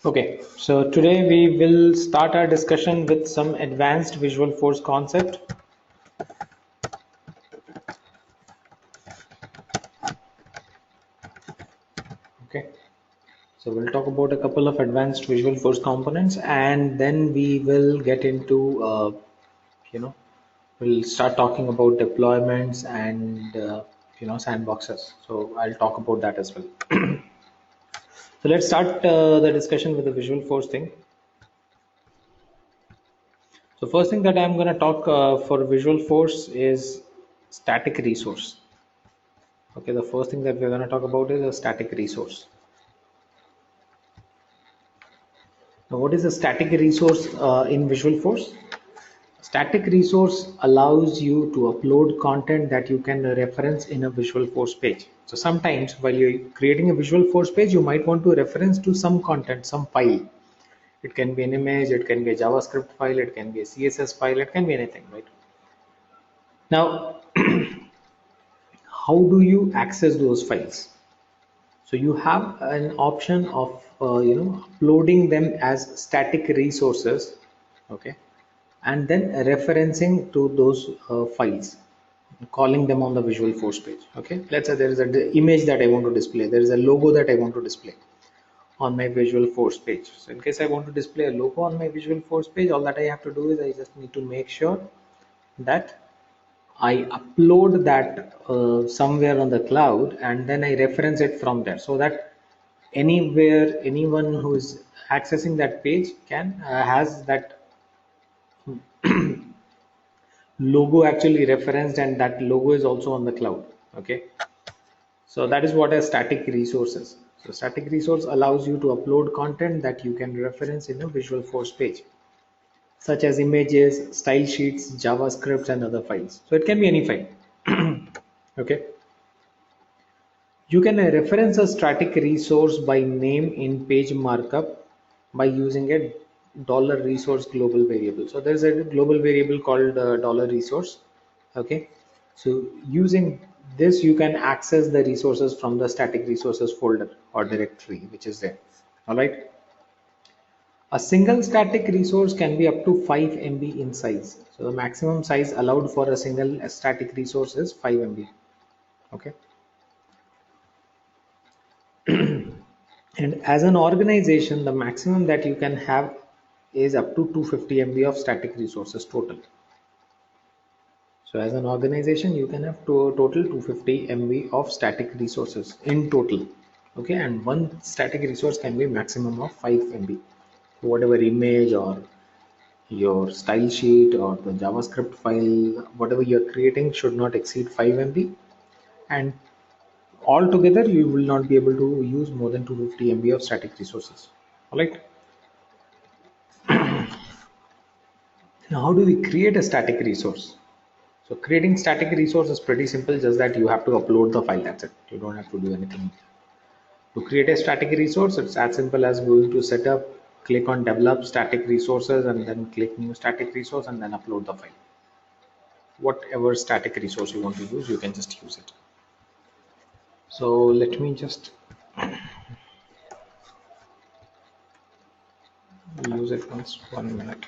Okay, so today we will start our discussion with some advanced visual force concept. Okay, so we'll talk about a couple of advanced visual force components, and then we will get into, you know, we'll start talking about deployments and sandboxes. So I'll talk about that as well. So let's start the discussion with the visual force thing. So first thing that I'm going to talk for visual force is static resource. Okay, the first thing that we're going to talk about is a static resource. Now, what is a static resource in Visualforce? Static resource allows you to upload content that you can reference in a Visualforce page. So sometimes while you're creating a Visualforce page, you might want to reference to some content, some file. It can be an image, it can be a JavaScript file, it can be a CSS file, it can be anything, right? Now, how do you access those files? So you have an option of uploading them as static resources, okay, and then referencing to those files, calling them on the Visualforce page. Okay, let's say there is an image that I want to display, there is a logo that I want to display on my Visualforce page. So in case I want to display a logo on my Visualforce page, all that I have to do is I just need to make sure that I upload that somewhere on the cloud, and then I reference it from there, so that anywhere anyone who is accessing that page can has that logo actually referenced, and that logo is also on the cloud. Okay, so that is what a static resource is. So static resource allows you to upload content that you can reference in a Visualforce page, such as images, style sheets, JavaScript, and other files. So it can be any file. Okay, you can reference a static resource by name in page markup by using a dollar resource global variable. So there's a global variable called dollar resource. Okay, so using this you can access the resources from the static resources folder or directory which is there. All right. A single static resource can be up to 5 MB in size. So the maximum size allowed for a single static resource is 5 MB. Okay. And as an organization, the maximum that you can have is up to 250 MB of static resources total. So as an organization, you can have total 250 MB of static resources in total. Okay, and one static resource can be maximum of 5 MB. So whatever image or your style sheet or the JavaScript file, whatever you're creating should not exceed 5 MB, and altogether you will not be able to use more than 250 MB of static resources. All right. Now, how do we create a static resource? So creating static resource is pretty simple, just that you have to upload the file. That's it. You don't have to do anything. To create a static resource, it's as simple as going to setup, click on develop static resources, and then click new static resource and then upload the file. Whatever static resource you want to use, you can just use it. So let me just use it once, 1 minute.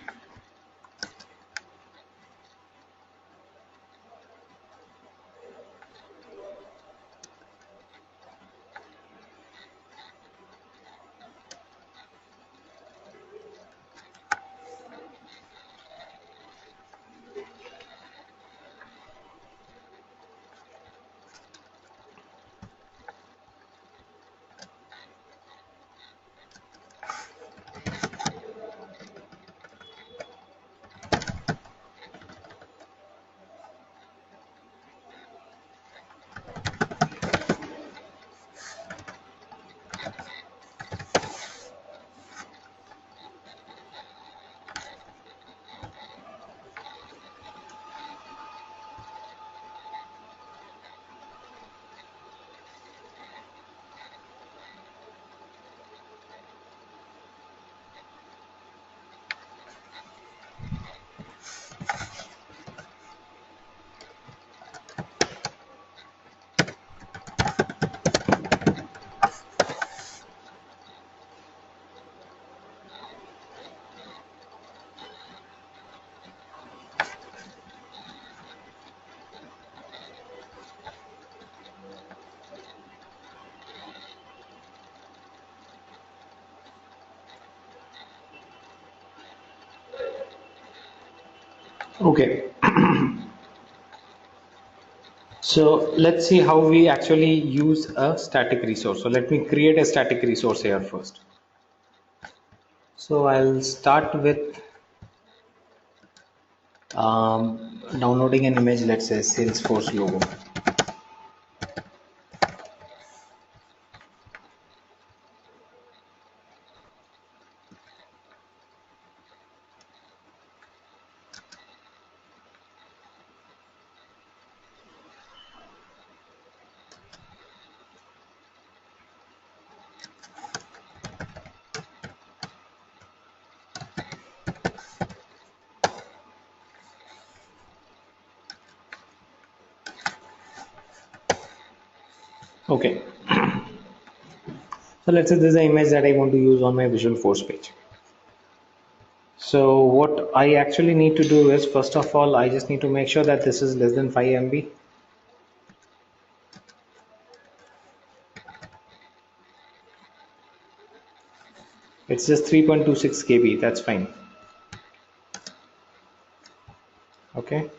Okay. So let's see how we actually use a static resource. So let me create a static resource here first. So I'll start with downloading an image, let's say Salesforce logo. Okay. So let's say this is an image that I want to use on my Visualforce page. So what I actually need to do is, first of all, I just need to make sure that this is less than 5 MB. It's just 3.26 KB, that's fine. Okay.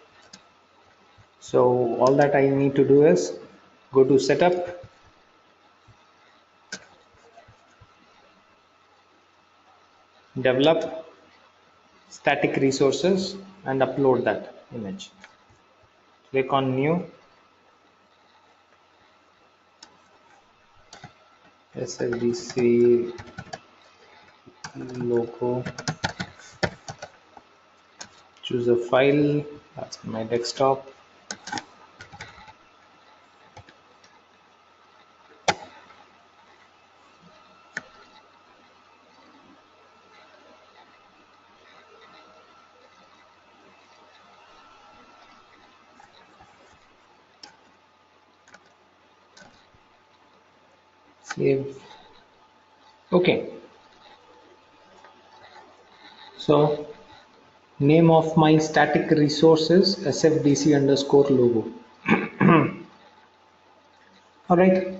So all that I need to do is go to setup, develop static resources, and upload that image. Click on new, SLDC logo, choose a file, that's my desktop. Save. Okay. So name of my static resource is sfdc underscore logo. All right.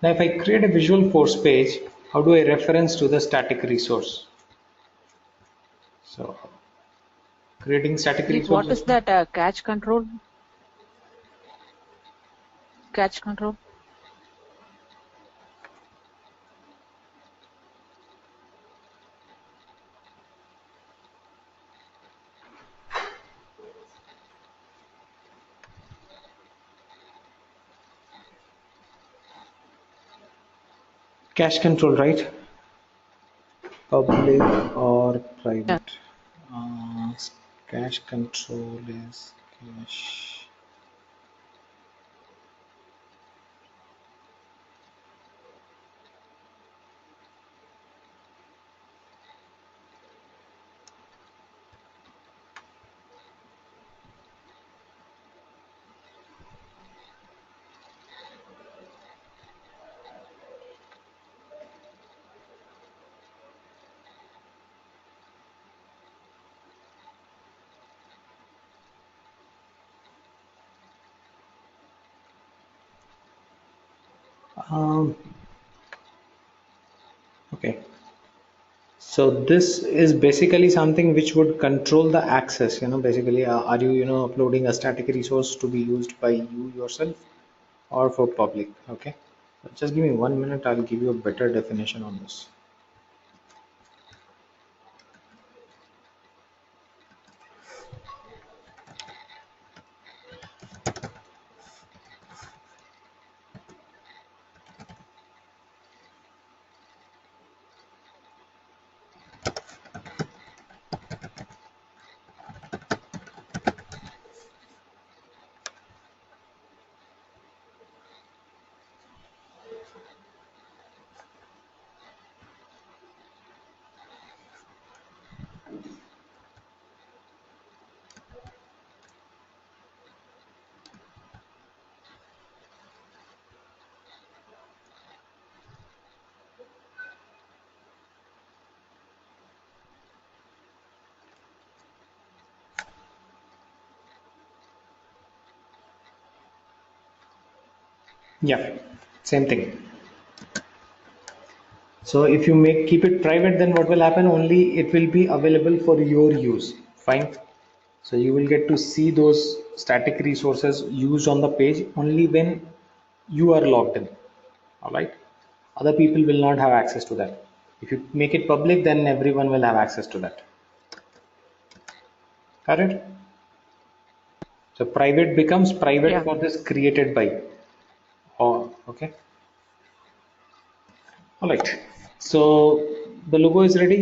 Now if I create a Visualforce page, how do I reference to the static resource? So creating static What resources. is that cache control? Cache control? Cache control, right? Public or Yeah. private? Uh, Cache control is cache. Um, okay. So this is basically something which would control the access, basically, are you, uploading a static resource to be used by you yourself or for public? Okay. So just give me 1 minute. I'll give you a better definition on this. Yeah, same thing. So if you keep it private, then what will happen? Only it will be available for your use. Fine. So you will get to see those static resources used on the page only when you are logged in. All right, other people will not have access to that. If you make it public, then everyone will have access to that. Correct? So private becomes private Yeah. for this created by. Oh, okay. All right. So the logo is ready.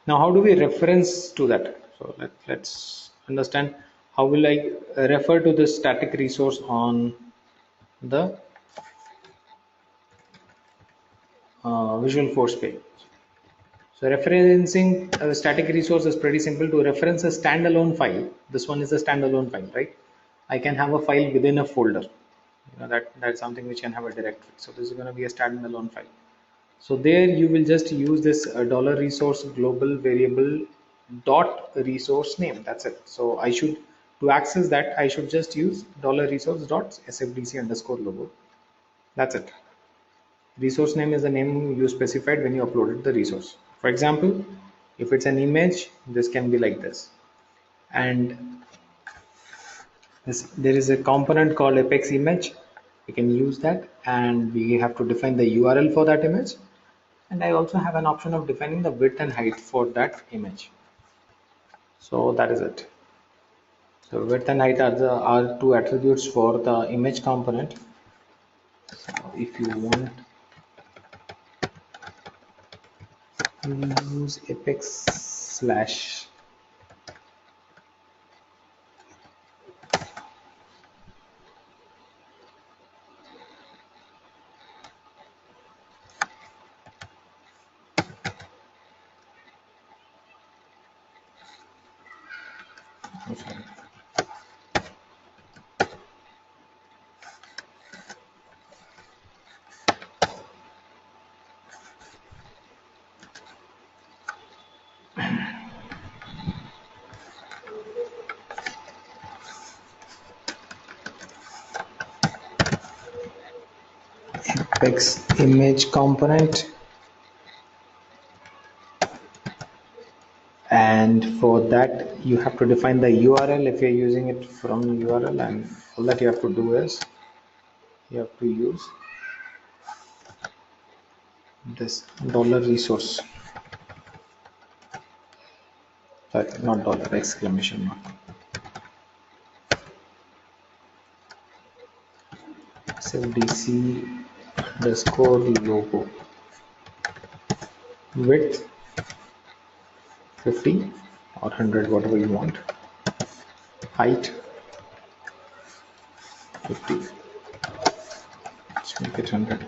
Now, how do we reference to that? So let's understand how will I refer to this static resource on the Visualforce page. So referencing a static resource is pretty simple. To reference a standalone file, this one is a standalone file, right? I can have a file within a folder. That's something which can have a directory. So this is going to be a standalone file. So there you will just use this dollar resource global variable dot resource name. That's it. So I should, to access that, I should just use dollar resource dot sfdc underscore logo. That's it. Resource name is the name you specified when you uploaded the resource. For example, if it's an image, this can be like this. And there is a component called apex image. We can use that, and we have to define the URL for that image. And I also have an option of defining the width and height for that image. So that is it. So width and height are two attributes for the image component. So if you want, you use apex slash apex image component, and for that you have to define the URL if you're using it from URL, and all that you have to do is you have to use this dollar resource, sorry, not dollar, exclamation mark, sfdc underscore logo, width 50 or 100, whatever you want, height 50, let's make it 100.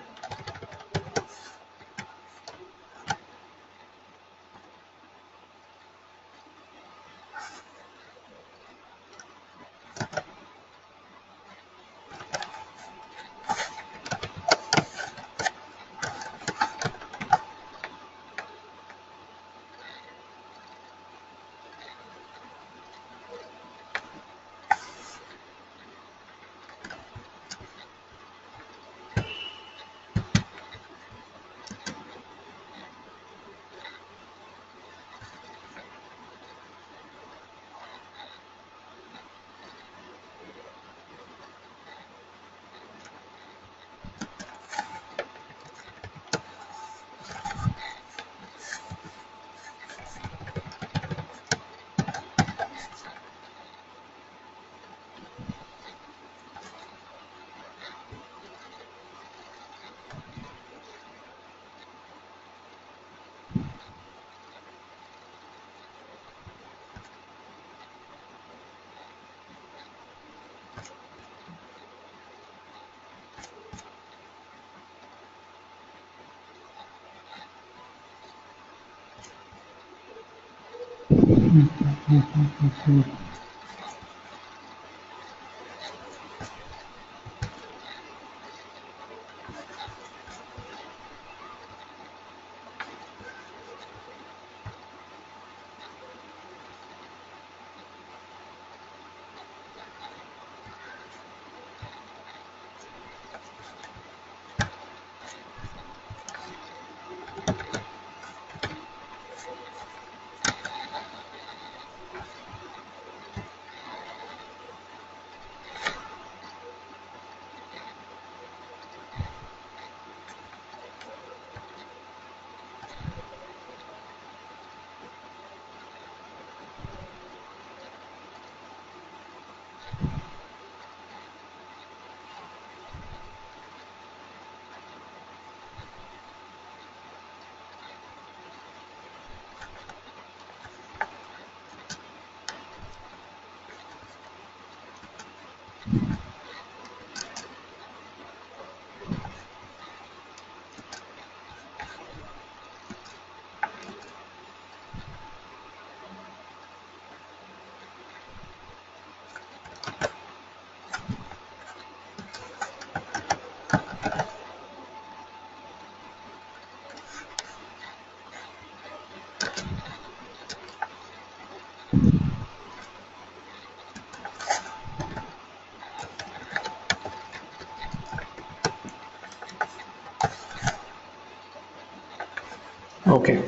Okay,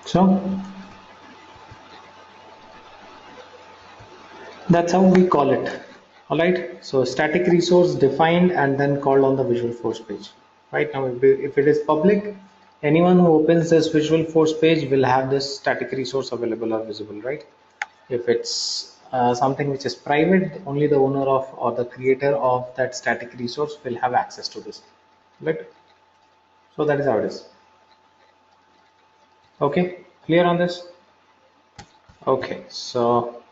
so that's how we call it. All right. So static resource defined and then called on the Visualforce page. Right now, if it is public, anyone who opens this Visualforce page will have this static resource available or visible. Right. If it's something which is private, only the owner of or the creator of that static resource will have access to this. Right. So that is how it is. Okay. Clear on this? Okay. So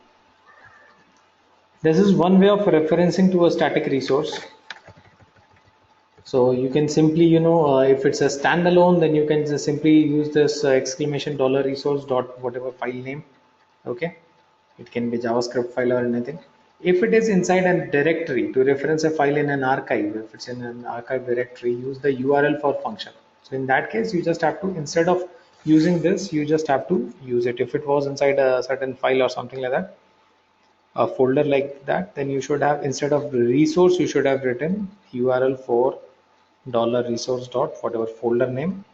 this is one way of referencing to a static resource. So you can simply, if it's a standalone, then you can just simply use this exclamation dollar resource dot whatever file name. Okay, it can be JavaScript file or anything. If it is inside a directory to reference a file in an archive, if it's in an archive directory, use the URL for function. So in that case, you just have to, instead of using this, you just have to use it. If it was inside a certain file or something like that, a folder like that, then you should have, instead of resource, you should have written URL for dollar resource dot whatever folder name,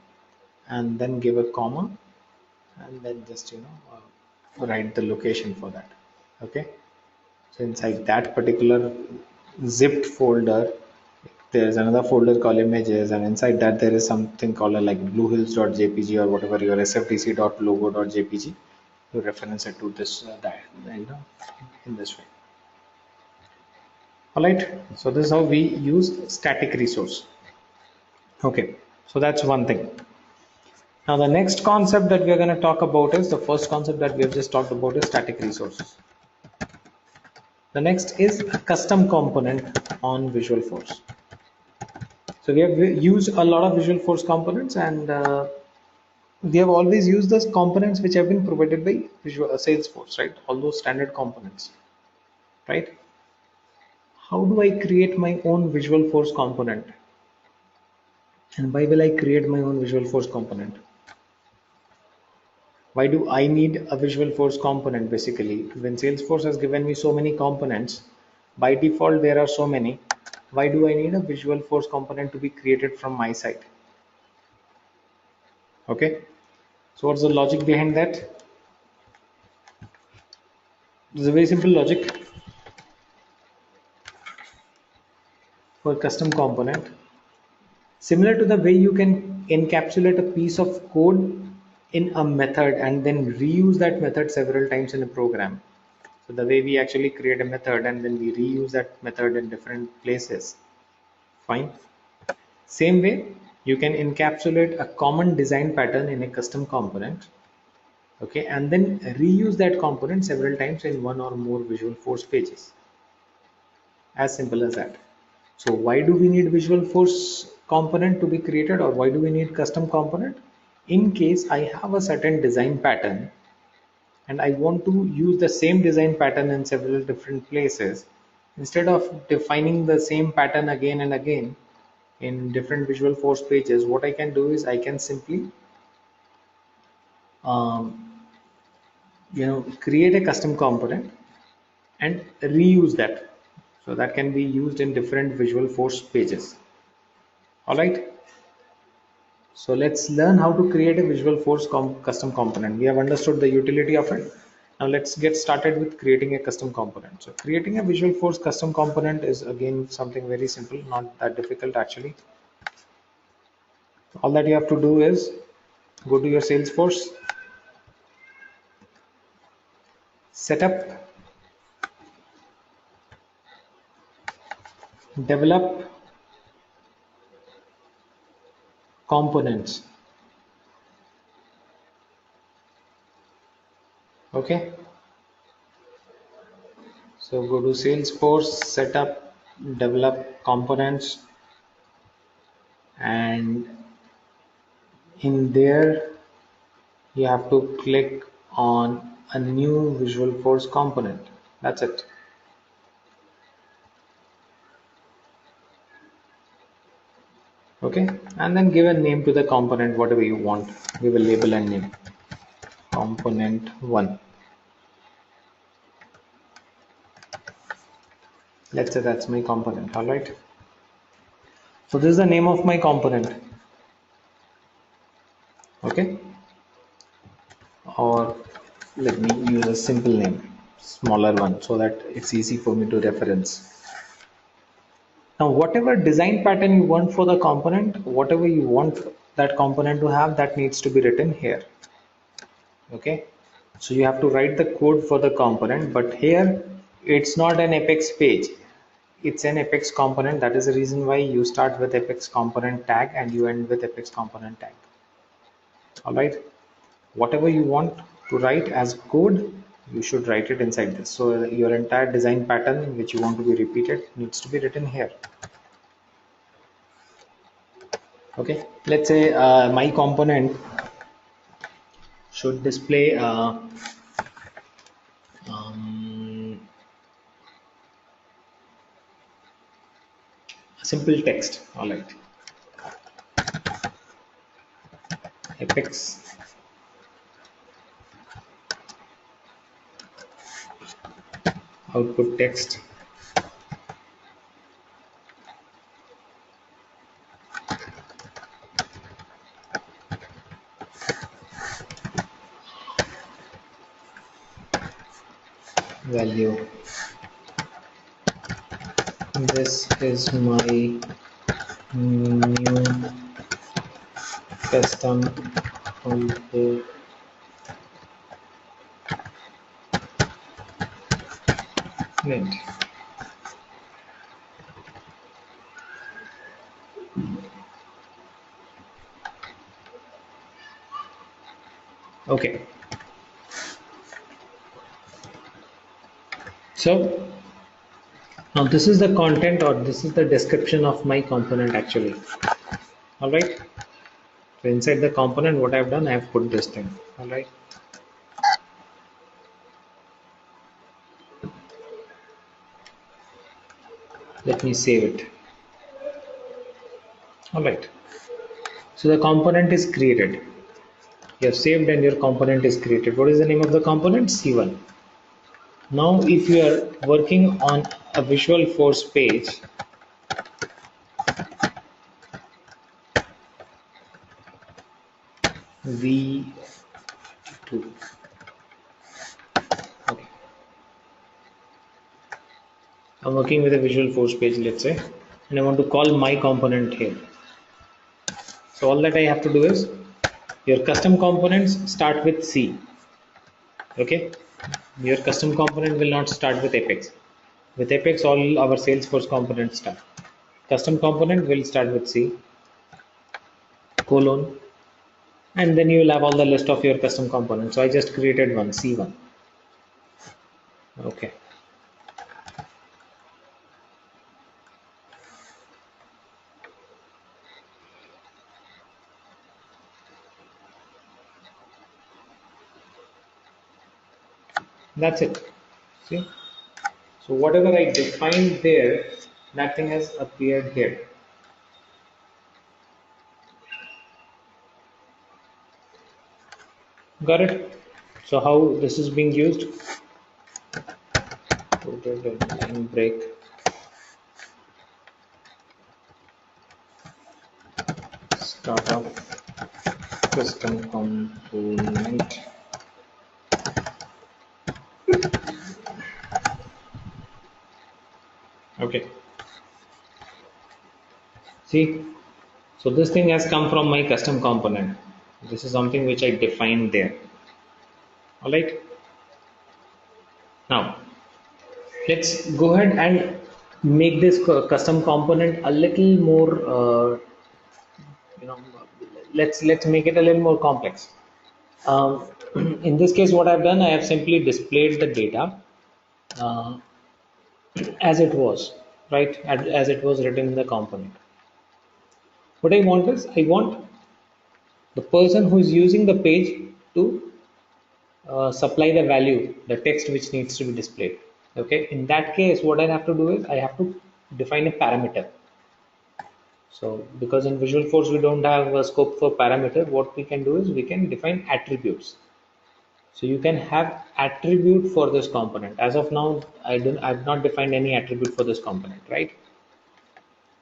and then give a comma, and then just write the location for that. Okay, so inside that particular zipped folder, there is another folder called images, and inside that there is something called like bluehills.jpg or whatever your sfdc.logo.jpg. You reference it to this that in this way. All right, so this is how we use static resource. Okay, so that's one thing. Now the next concept that we are going to talk about is the first concept that we have just talked about is static resources. The next is a custom component on Visualforce. So we have used a lot of Visualforce components, and we have always used those components which have been provided by Salesforce, right? All those standard components, right? How do I create my own Visualforce component? And why will I create my own Visualforce component? Why do I need a Visualforce component? Basically, when Salesforce has given me so many components, by default there are so many. Why do I need a Visualforce component to be created from my side? Okay, so what's the logic behind that? There's a very simple logic for custom component. Similar to the way you can encapsulate a piece of code in a method and then reuse that method several times in a program. So the way we actually create a method and then we reuse that method in different places. Fine. Same way, you can encapsulate a common design pattern in a custom component. Okay, and then reuse that component several times in one or more Visualforce pages. As simple as that. So why do we need Visualforce component to be created, or why do we need custom component? In case I have a certain design pattern and I want to use the same design pattern in several different places, instead of defining the same pattern again and again in different Visualforce pages, what I can do is I can simply um, create a custom component and reuse that. So that can be used in different Visualforce pages. All right. So let's learn how to create a Visualforce custom component. We have understood the utility of it. Now let's get started with creating a custom component. So creating a Visualforce custom component is again something very simple, not that difficult actually. All that you have to do is go to your Salesforce, set up, develop components. Okay, so go to Salesforce, set up, develop components, and in there you have to click on a new Visualforce component. That's it. Okay, and then give a name to the component, whatever you want. Give a label and name. Component 1. Let's say that's my component. All right. So this is the name of my component. Okay, or let me use a simple name, smaller one, so that it's easy for me to reference. Now, whatever design pattern you want for the component, whatever you want that component to have, that needs to be written here. Okay, so you have to write the code for the component, but here it's not an Apex page, it's an Apex component. That is the reason why you start with Apex component tag and you end with Apex component tag. All right, whatever you want to write as code, you should write it inside this. So your entire design pattern which you want to be repeated needs to be written here. Okay, let's say my component should display um, a simple text. All right, Apex output text value. This is my new custom component. Okay, so now this is the content, or this is the description of my component actually. All right, so inside the component, what I've done, I've put this thing. All right, let me save it. All right, so the component is created. You have saved and your component is created. What is the name of the component? C1. Now if you are working on a Visualforce page, V2. Okay, I'm working with a Visualforce page, let's say, and I want to call my component here. So all that I have to do is, your custom components start with C. Okay, your custom component will not start with Apex. With Apex, all our Salesforce components start. Custom component will start with C colon, and then you will have all the list of your custom components. So I just created one, C1. Okay, that's it. See, so whatever I defined there, that thing has appeared here. Got it? So how this is being used? Line break. Startup custom component. Okay. See, so this thing has come from my custom component. This is something which I defined there. All right. Now let's go ahead and make this custom component a little more. You know, let's make it a little more complex. Um, in this case, what I've done, I have simply displayed the data uh, as it was, right? As it was written in the component. What I want is, I want the person who is using the page to supply the value, the text which needs to be displayed. Okay, in that case, what I have to do is, I have to define a parameter. So because in Visualforce we don't have a scope for parameter, what we can do is we can define attributes. So you can have attribute for this component. As of now, I've not defined any attribute for this component, right?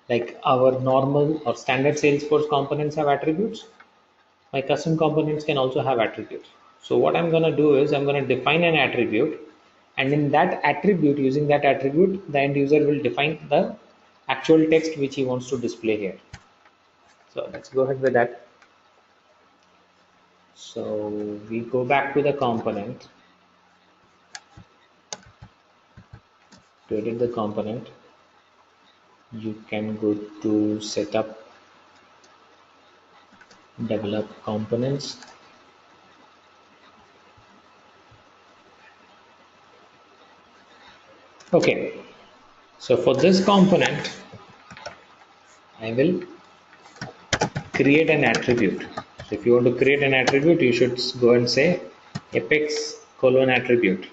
Like our normal or standard Salesforce components have attributes. My custom components can also have attributes. So what I'm going to do is I'm going to define an attribute, and in that attribute, using that attribute, the end user will define the actual text which he wants to display here. So let's go ahead with that. So we go back to the component to edit the component. You can go to setup, develop components. Okay, so for this component, I will create an attribute. So if you want to create an attribute, you should go and say apex colon attribute.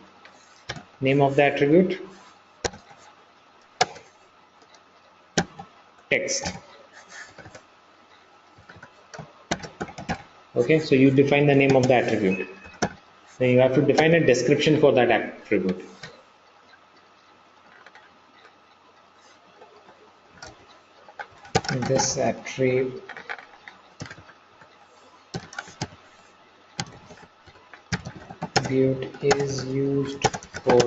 Name of the attribute, text. Okay, so you define the name of the attribute. Then you have to define a description for that attribute. This attribute is used for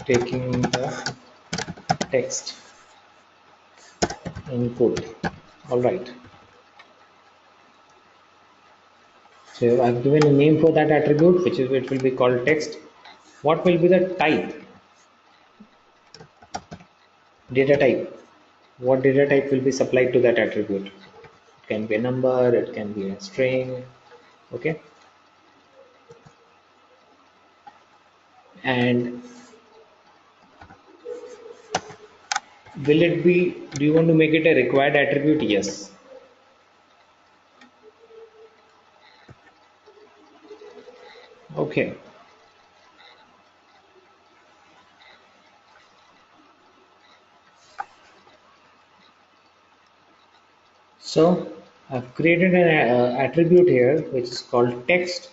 taking the text input. All right. So I've given a name for that attribute, which will be called text. What will be the type? Data type. What data type will be supplied to that attribute? It can be a number, it can be a string. Okay. And will it be, do you want to make it a required attribute? Yes. Okay. So I've created an attribute here which is called text.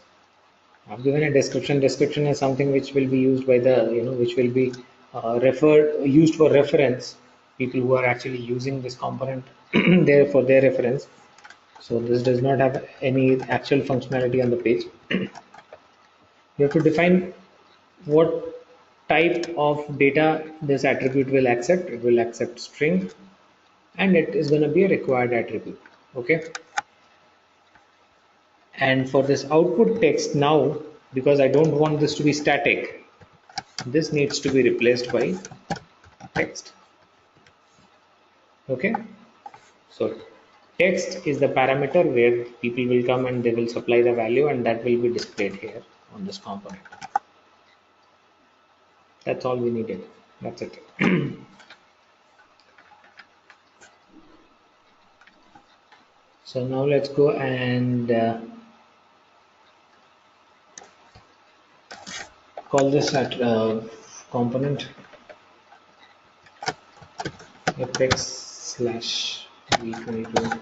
I've given a description. Description is something which will be used by the, which will be used for reference. People who are actually using this component there for their reference. So this does not have any actual functionality on the page. You have to define what type of data this attribute will accept. It will accept string, and it is going to be a required attribute. Okay. And for this output text now, because I don't want this to be static, this needs to be replaced by text. Okay. So text is the parameter where people will come and they will supply the value, and that will be displayed here on this component. That's all we needed. That's it. So now let's go and call this at component apex slash v22.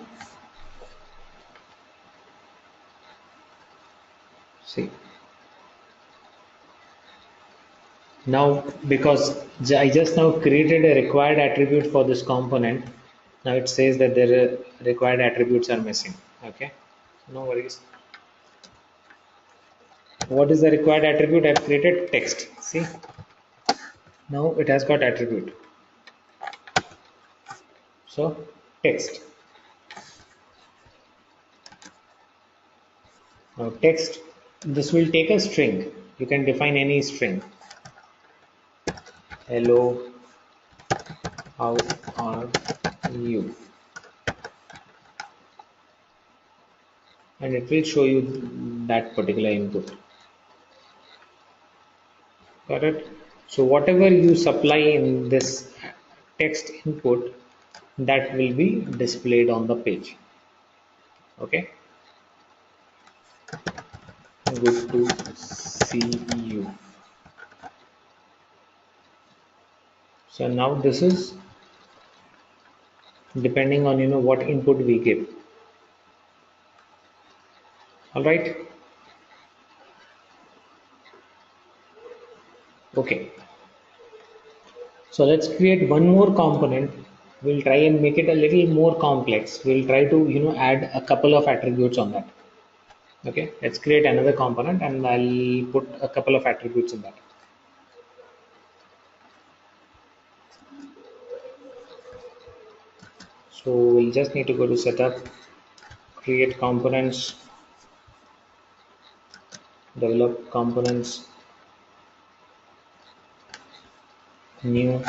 See. Now, because I just now created a required attribute for this component, now it says that the required attributes are missing. Okay, no worries. What is the required attribute? I've created text. See, now it has got attribute. So text. Now text, this will take a string. You can define any string. Hello, how are you? And it will show you that particular input. Got it? So whatever you supply in this text input, that will be displayed on the page. Okay. Good to see you. So now this is depending on what input we give. All right. Okay. So let's create one more component we'll try and make it a little more complex. We'll try to add a couple of attributes on that. Okay, let's create another component and I'll put a couple of attributes in that. So we'll just need to go to setup, create components, develop components, new,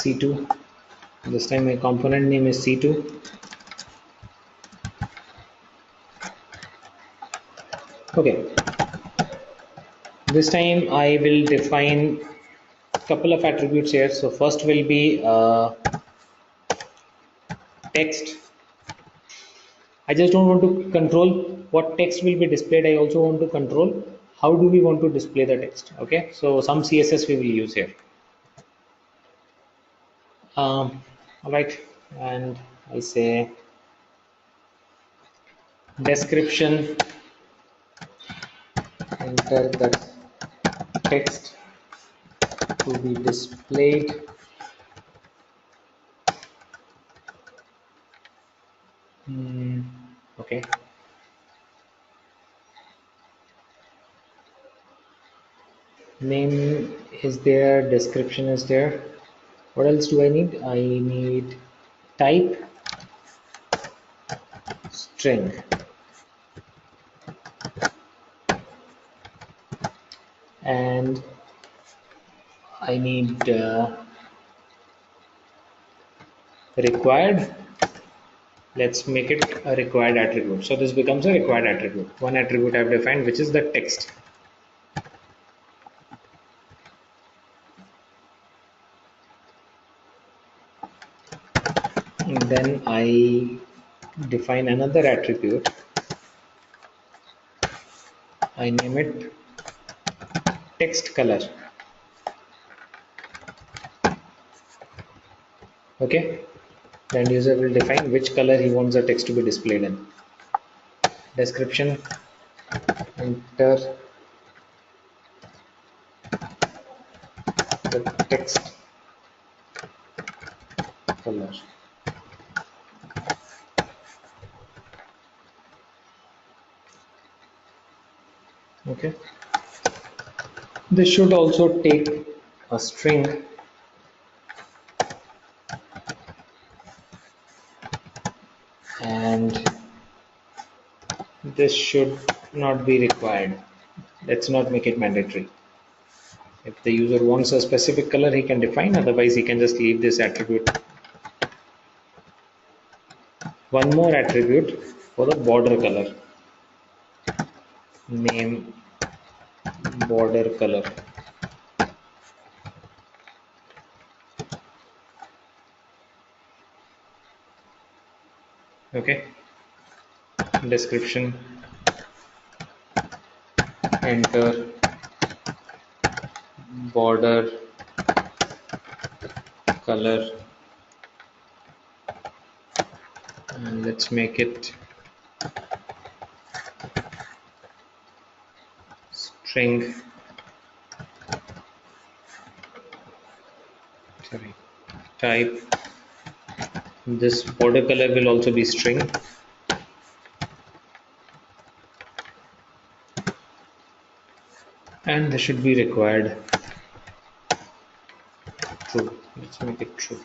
C2. This time my component name is C2. Okay, this time I will define a couple of attributes here. So first will be text. I just don't want to control what text will be displayed. I also want to control how do we want to display the text. Okay, so some CSS we will use here. All right, and I say description, enter the text to be displayed. Okay. Name is there, description is there. What else do I need? I need type string. And I need required. Let's make it a required attribute. So this becomes a required attribute. One attribute I've defined, which is the text. And then I define another attribute. I name it text color. Okay, the end user will define which color he wants the text to be displayed in. Description, enter the text color. Okay, this should also take a string and this should not be required. Let's not make it mandatory. If the user wants a specific color, he can define, otherwise he can just leave this attribute. One more attribute for the border color. Name border color. Okay, description, enter border color, and let's make it string. Sorry, type. This border color will also be string. And this should be required true. Let's make it true.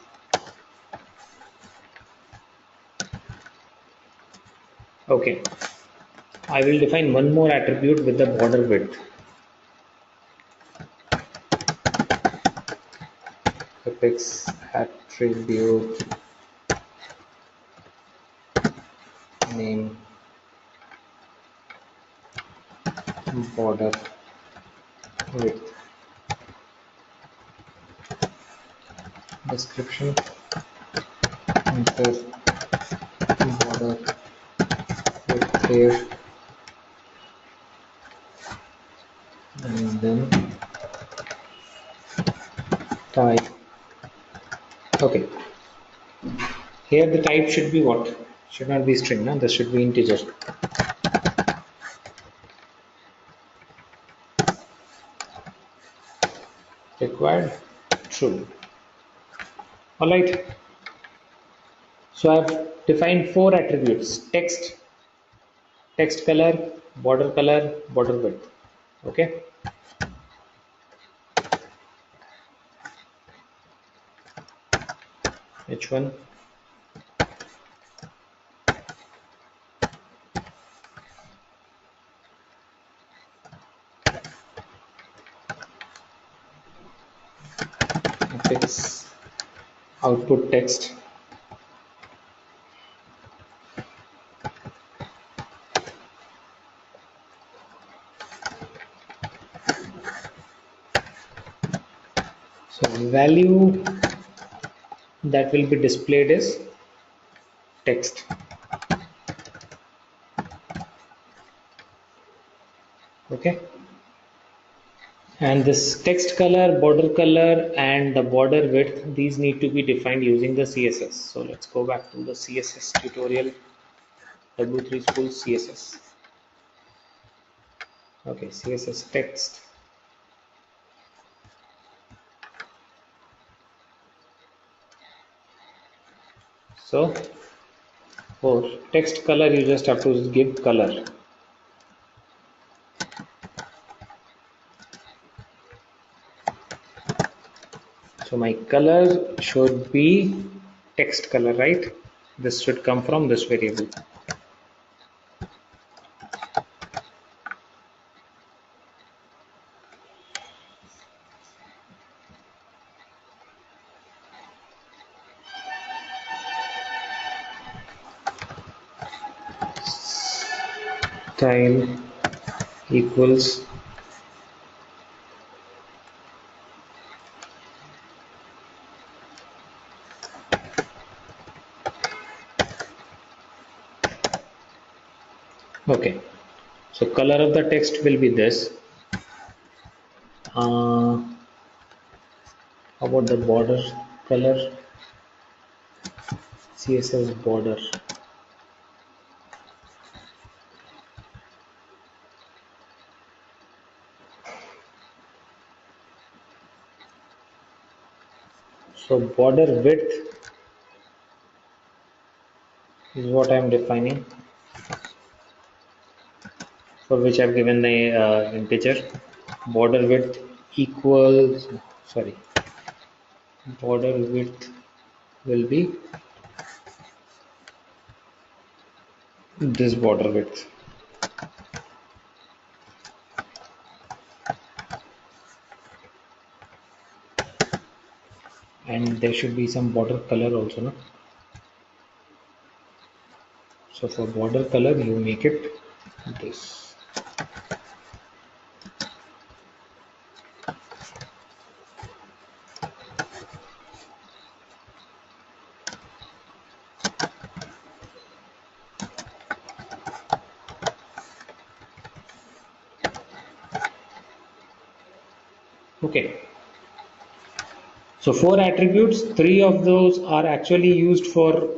Okay, I will define one more attribute with the border width. Apex attribute name border width. Description, enter border width here, and then type. Okay, here the type should be what? Should not be string, no? This should be integer. required true. All right. So I've defined four attributes: text color, border width. Okay. Which one? Fix output text. So value that will be displayed is text. Okay. And this text color, and the border width, these need to be defined using the CSS. So let's go back to the CSS tutorial, W3 School CSS. Okay, CSS text. So for text color, you just have to give color. So my color should be text color, right? This should come from this variable. Style equals okay. So color of the text will be this. How about the border color? CSS border. So border width is what I am defining, for which I've given the integer. Border width equals, sorry, border width will be this border width. And there should be some border color also, no? So for border color, you make it this. Okay. So four attributes, three of those are actually used for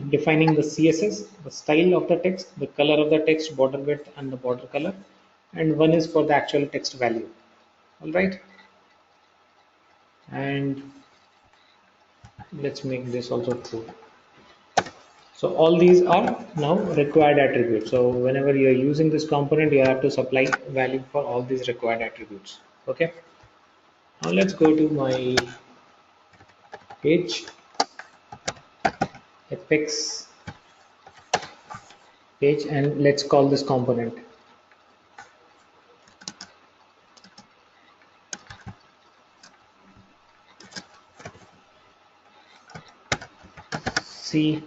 defining the CSS, the style of the text, the color of the text, border width, and the border color, and one is for the actual text value. All right. And let's make this also true. So all these are now required attributes. So whenever you are using this component, you have to supply value for all these required attributes. Okay. Now let's go to my page, Apex page, and let's call this component C.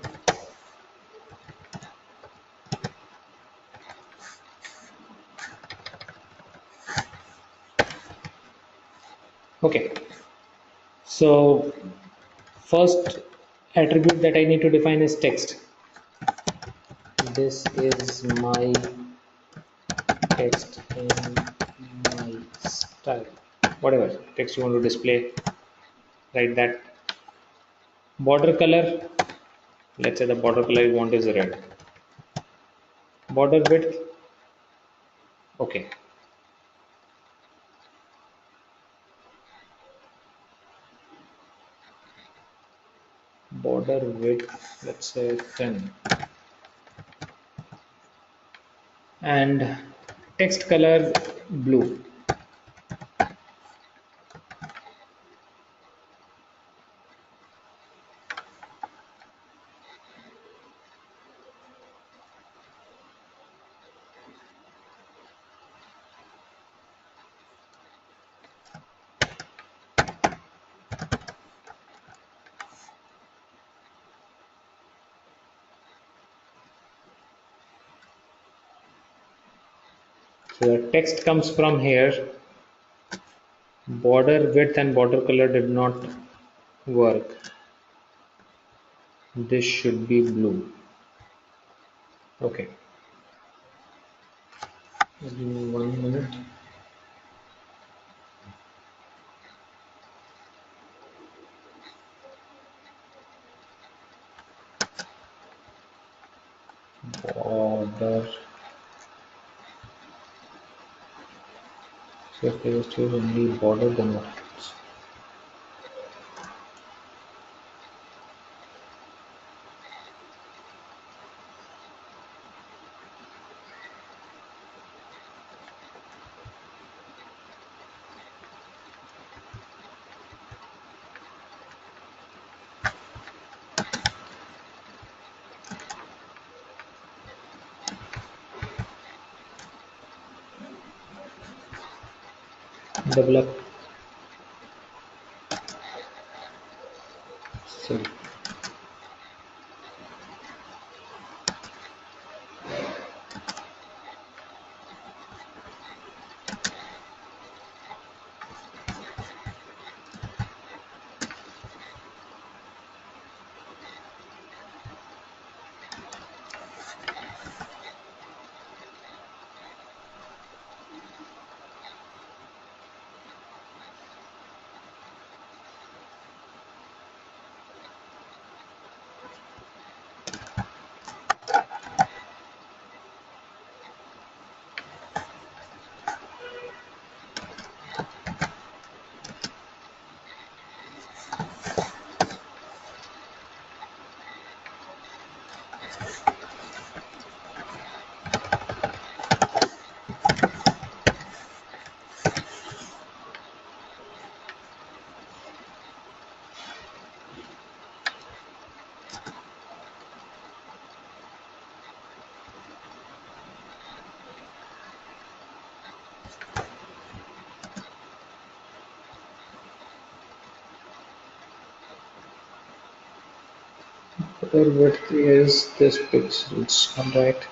Okay. So first attribute that I need to define is text. This is my text in my style. Whatever text you want to display, write that. Border color, let's say the border color you want is red. Border width, okay. border width, let's say 10, and text color blue. So the text comes from here. Border width and border color did not work. This should be blue. Okay. Give me 1 minute. Border. So if I just choose only border, then what happens? Develop. So border width is this pixels. Alright.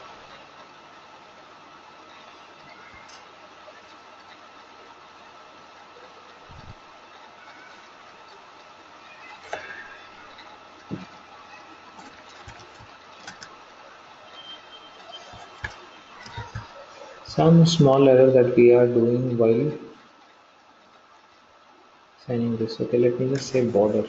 Some small error that we are doing while signing this. Okay, let me just say border.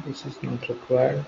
This is not required.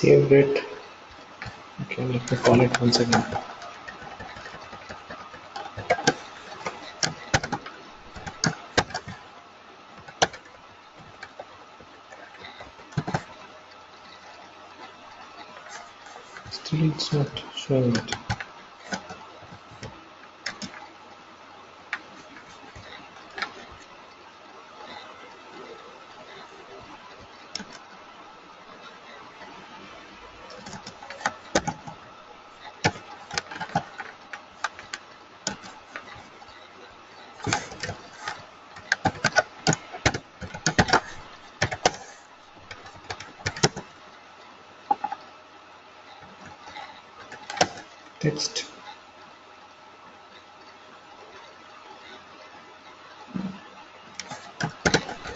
Saved it. Okay, let me call it once again. Still it's not showing it. Text.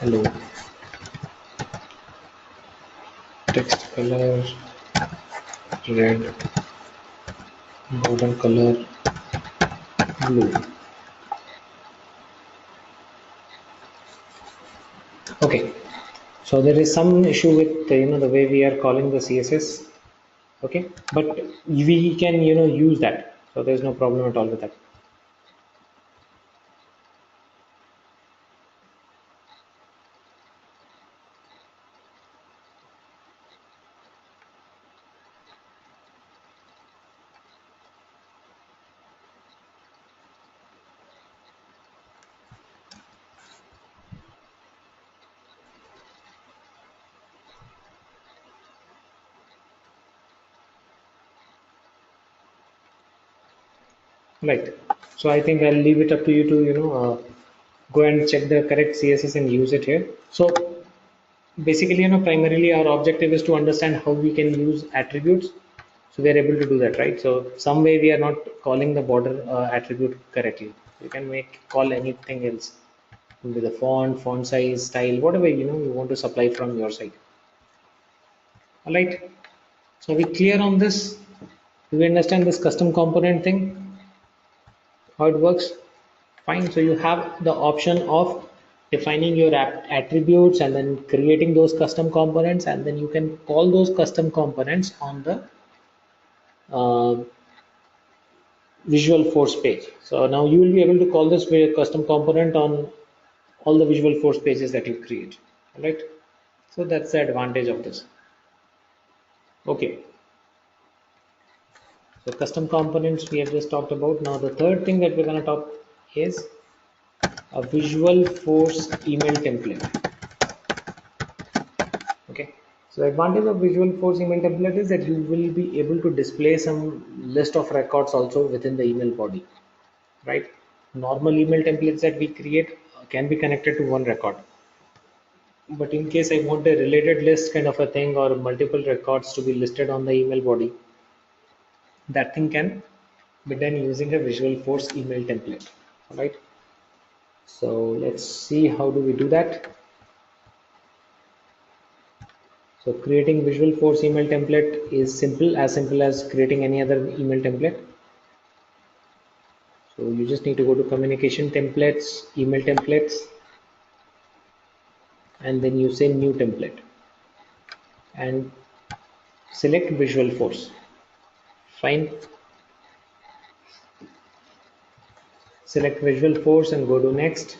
Hello. Text color red. Border color blue. Okay. So there is some issue with the way we are calling the CSS. Okay, but we can use that. So there's no problem at all with that. Right. So I think I'll leave it up to you to go and check the correct CSS and use it here. So basically, primarily our objective is to understand how we can use attributes. So we are able to do that, right? So some way we are not calling the border attribute correctly. You can call anything else with the font size, style, whatever you want to supply from your side. All right. So are we clear on this? Do we understand this custom component thing? How it works? Fine. So you have the option of defining your attributes and then creating those custom components, and then you can call those custom components on the uh, Visualforce page. So now you will be able to call this custom component on all the Visualforce pages that you create. All right. So that's the advantage of this. Okay. So custom components we have just talked about. Now the third thing that we're going to talk is a Visualforce email template. Okay. So the advantage of Visualforce email template is that you will be able to display some list of records also within the email body, right? Normal email templates that we create can be connected to one record. But in case I want a related list kind of a thing or multiple records to be listed on the email body, that thing can be done using a Visualforce email template. All right. So let's see how do we do that. So creating Visualforce email template is simple as creating any other email template. So you just need to go to communication templates, email templates, and then you say new template and select Visualforce. Fine. Select Visualforce and go to next.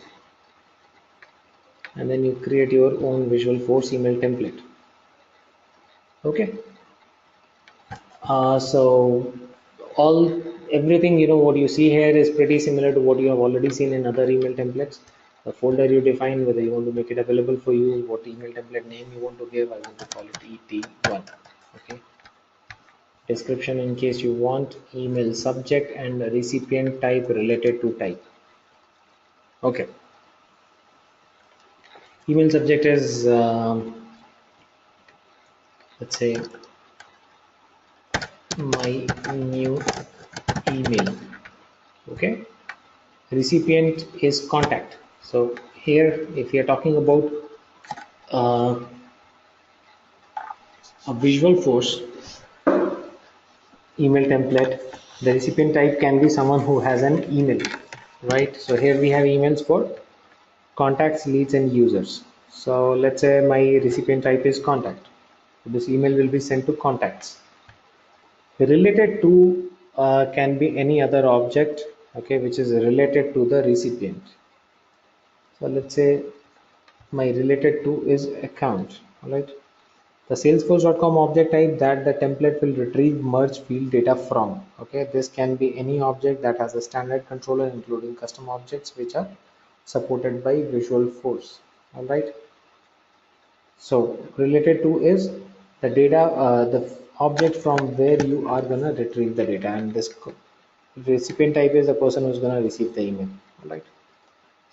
And then you create your own Visualforce email template. Okay. So everything what you see here is pretty similar to what you have already seen in other email templates. The folder you define, whether you want to make it available for you, what email template name you want to give. I want to call it ET1. Okay. Description in case you want, email subject and recipient type related to type. Okay. Email subject is let's say my new email. Okay. Recipient is contact. So here if we are talking about uh, a Visualforce email template, the recipient type can be someone who has an email, right? So here we have emails for contacts, leads and users. So let's say my recipient type is contact. This email will be sent to contacts. Related to can be any other object, okay, which is related to the recipient. So let's say my related to is account. All right. The salesforce.com object type that the template will retrieve merge field data from. Okay, this can be any object that has a standard controller, including custom objects which are supported by Visualforce. All right. So related to is the data, the object from where you are gonna retrieve the data, and this recipient type is the person who's gonna receive the email. All right.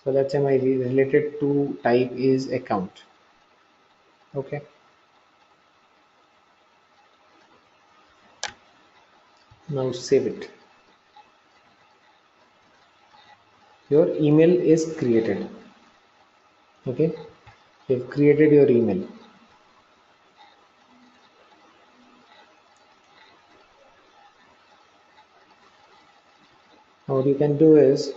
So let's say my related to type is account. Okay. Now save it. Your email is created. Okay. You've created your email. Now what you can do is,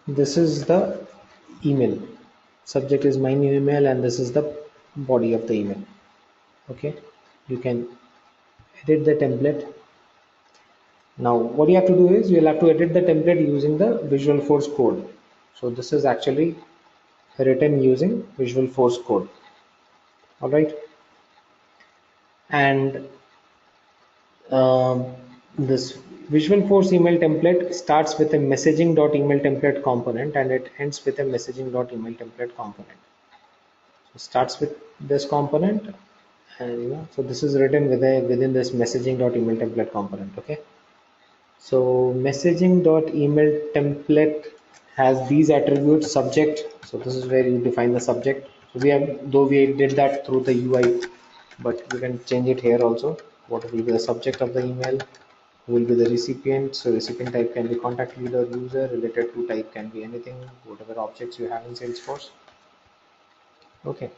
this is the email. Subject is my new email, and this is the body of the email. Okay. You can edit the template. Now what you have to do is you'll have to edit the template using the Visualforce code. So this is actually written using Visualforce code. All right. And this Visualforce email template starts with a messaging.email template component, and it ends with a messaging.email template component. So starts with this component, and so this is written within this messaging.email template component. Okay. So messaging.email template has these attributes: subject. So this is where you define the subject. So though we did that through the UI, but you can change it here also. What will be the subject of the email? Who will be the recipient? So recipient type can be contact leader, user. Related to type can be anything, whatever objects you have in Salesforce. Okay.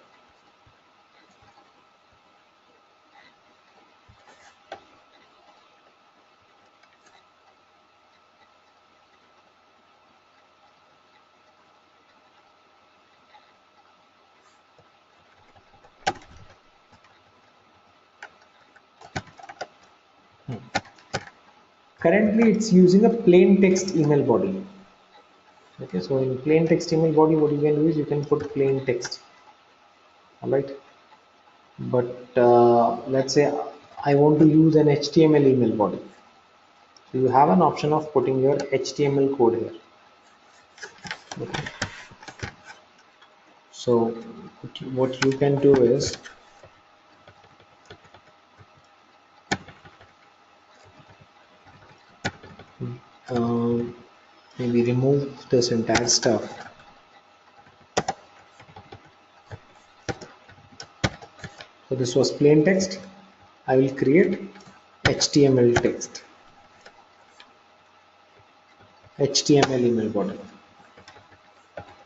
Currently, it's using a plain text email body. Okay, so in plain text email body, what you can do is you can put plain text. All right. But let's say I want to use an HTML email body. So you have an option of putting your HTML code here. Okay. So what you can do is maybe remove this entire stuff. So this was plain text. I will create HTML text, HTML email body.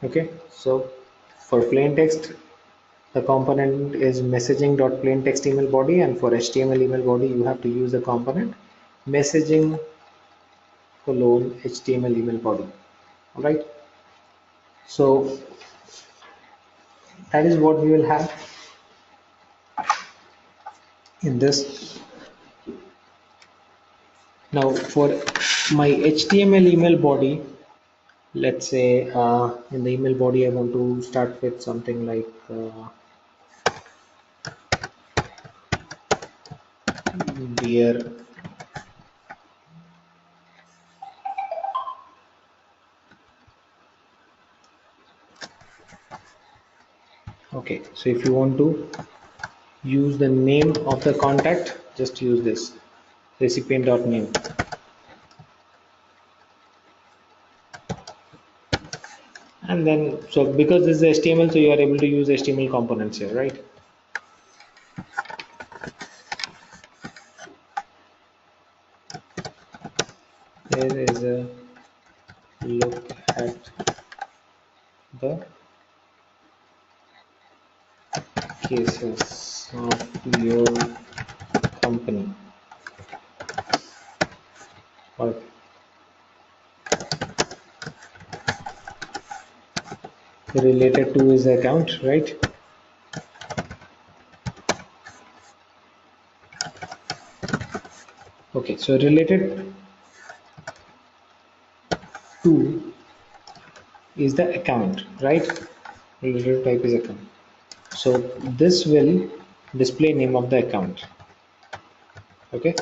Okay, so for plain text, the component is messaging.plainText email body, and for HTML email body, you have to use the component messaging colon HTML email body. All right. So that is what we will have in this. Now for my HTML email body, let's say in the email body I want to start with something like dear okay. So if you want to use the name of the contact, just use this recipient.name. And then so because this is HTML, so you are able to use HTML components here, right? Here is a look at the cases of your company, or related to his account, right? Okay, so related to is the account, right? Related type is account. So this will display name of the account. Okay,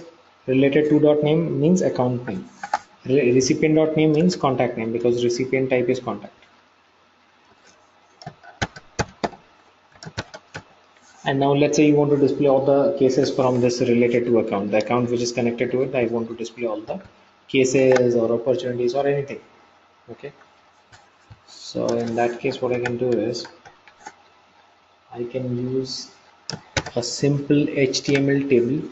related to dot name means account name. Recipient dot name means contact name because recipient type is contact. And now let's say you want to display all the cases from this related to account, the account which is connected to it. I want to display all the cases or opportunities or anything. Okay, so in that case what I can do is I can use a simple HTML table.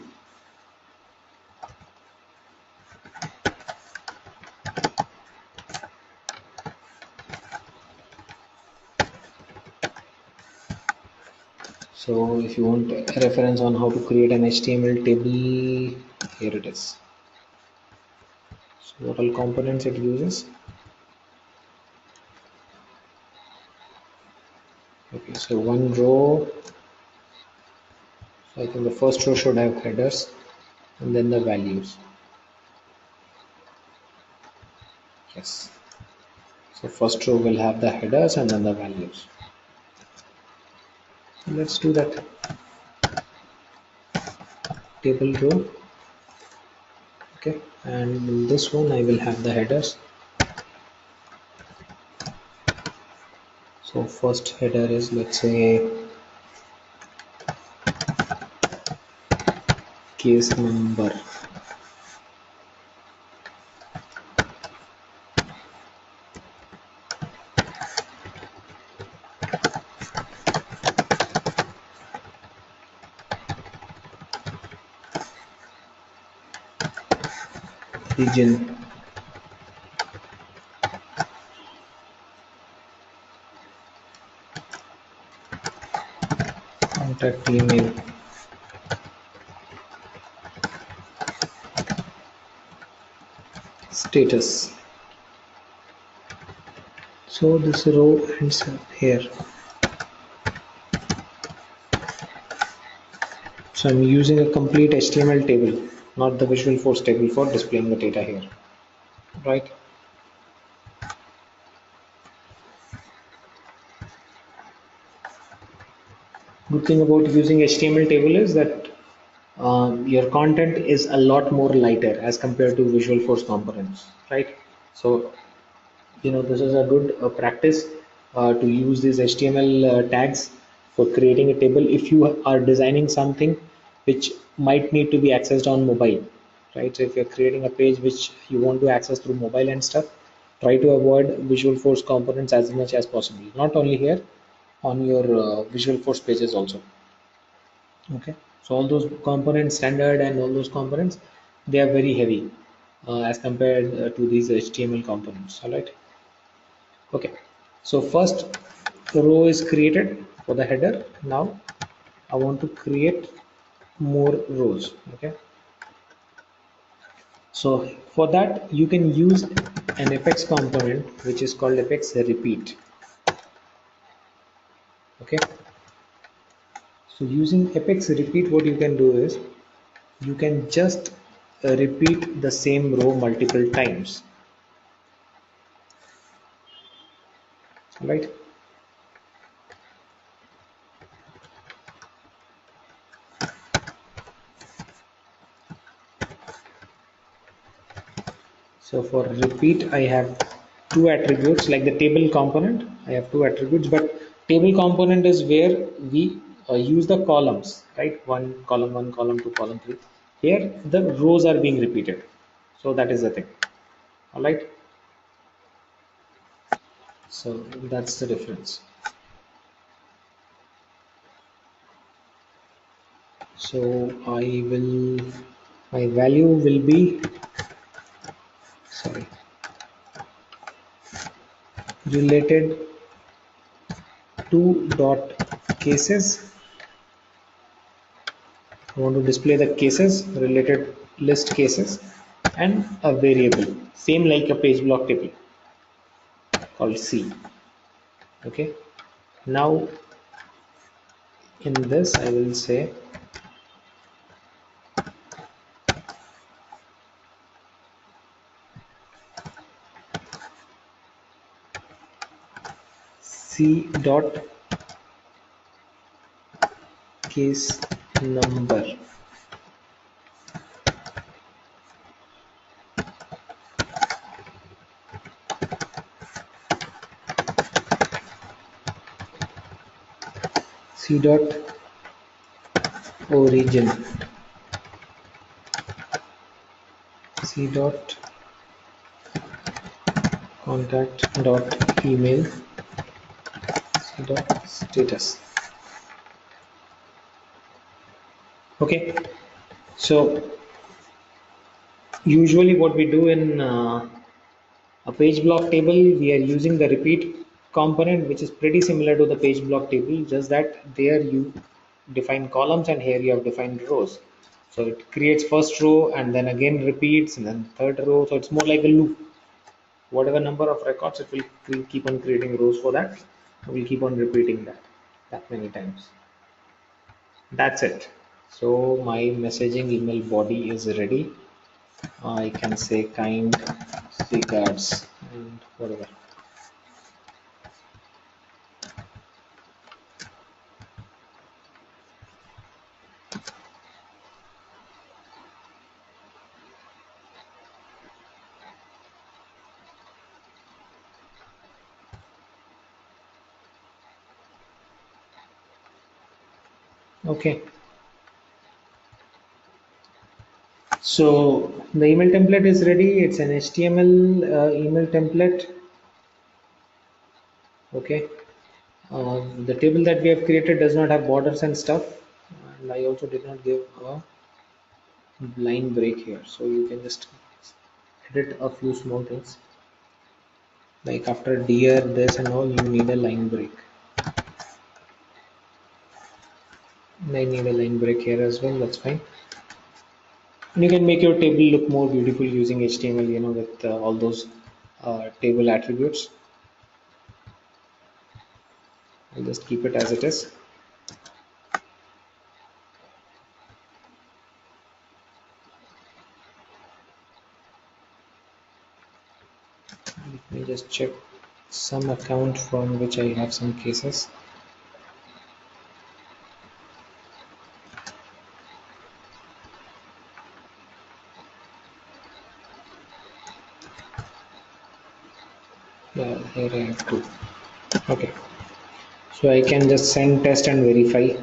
So if you want a reference on how to create an HTML table, here it is. So what all components it uses. Okay, so one row. So I think the first row should have headers and then the values. Yes. So first row will have the headers and then the values. So let's do that. Table row. Okay, and in this one I will have the headers. So first header is, let's say, case number. Region. Contact email. Status. So this row ends up here. So I'm using a complete HTML table, not the Visualforce table for displaying the data here, right? Good thing about using HTML table is that your content is a lot more lighter as compared to Visualforce components, right? So this is a good practice to use these HTML tags for creating a table if you are designing something which might need to be accessed on mobile, right? So if you're creating a page which you want to access through mobile and stuff, try to avoid Visualforce components as much as possible, not only here, on your Visualforce pages also. Okay, so all those components, standard and all those components, they are very heavy as compared to these HTML components. All right. Okay, so first row is created for the header. Now I want to create more rows. Okay, so for that you can use an Apex component which is called Apex repeat. Okay, so using Apex repeat, what you can do is you can just repeat the same row multiple times. Right. So for repeat, I have two attributes like the table component. I have two attributes, but table component is where we use the columns, right? One, column two, column three. Here the rows are being repeated. So that is the thing. All right. So that's the difference. So my value will be, sorry, related to dot cases. I want to display the cases, related list cases, and a variable, same like a page block table called C. Okay. Now in this I will say C dot case number. C dot origin. C dot contact dot email. C dot status. Okay, so usually what we do in a page block table, we are using the repeat component, which is pretty similar to the page block table, just that there you define columns and here you have defined rows. So it creates first row and then again repeats and then third row. So it's more like a loop. Whatever number of records, it will keep on creating rows for that. We'll keep on repeating that many times. That's it. So my messaging email body is ready. I can say kind regards and whatever. Okay. So the email template is ready. It's an HTML email template. Okay. The table that we have created does not have borders and stuff. And I also did not give a line break here. So you can just edit a few small things. Like after dear, this and all, you need a line break. I need a line break here as well. That's fine. And you can make your table look more beautiful using HTML, with all those table attributes. I'll just keep it as it is. Let me just check some account from which I have some cases. Yeah, here I have two. Okay, so I can just send test and verify.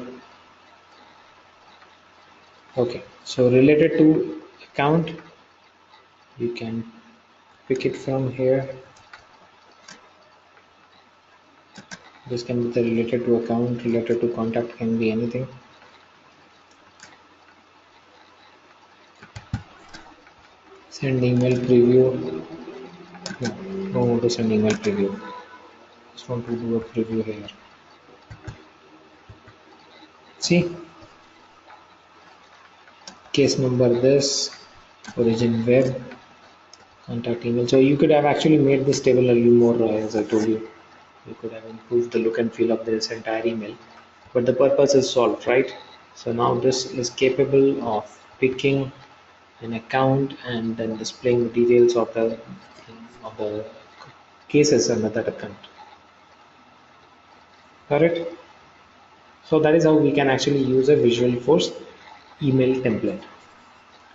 Okay, so related to account, you can pick it from here. This can be the related to account, related to contact, can be anything. Send email preview. No, don't want to send email preview. Just want to do a preview here. See, case number this, origin web, contact email. So you could have actually made this table a little more, as I told you. You could have improved the look and feel of this entire email, but the purpose is solved, right? So now this is capable of picking an account and then displaying the details of the cases under that account. Correct? So that is how we can actually use a Visualforce email template.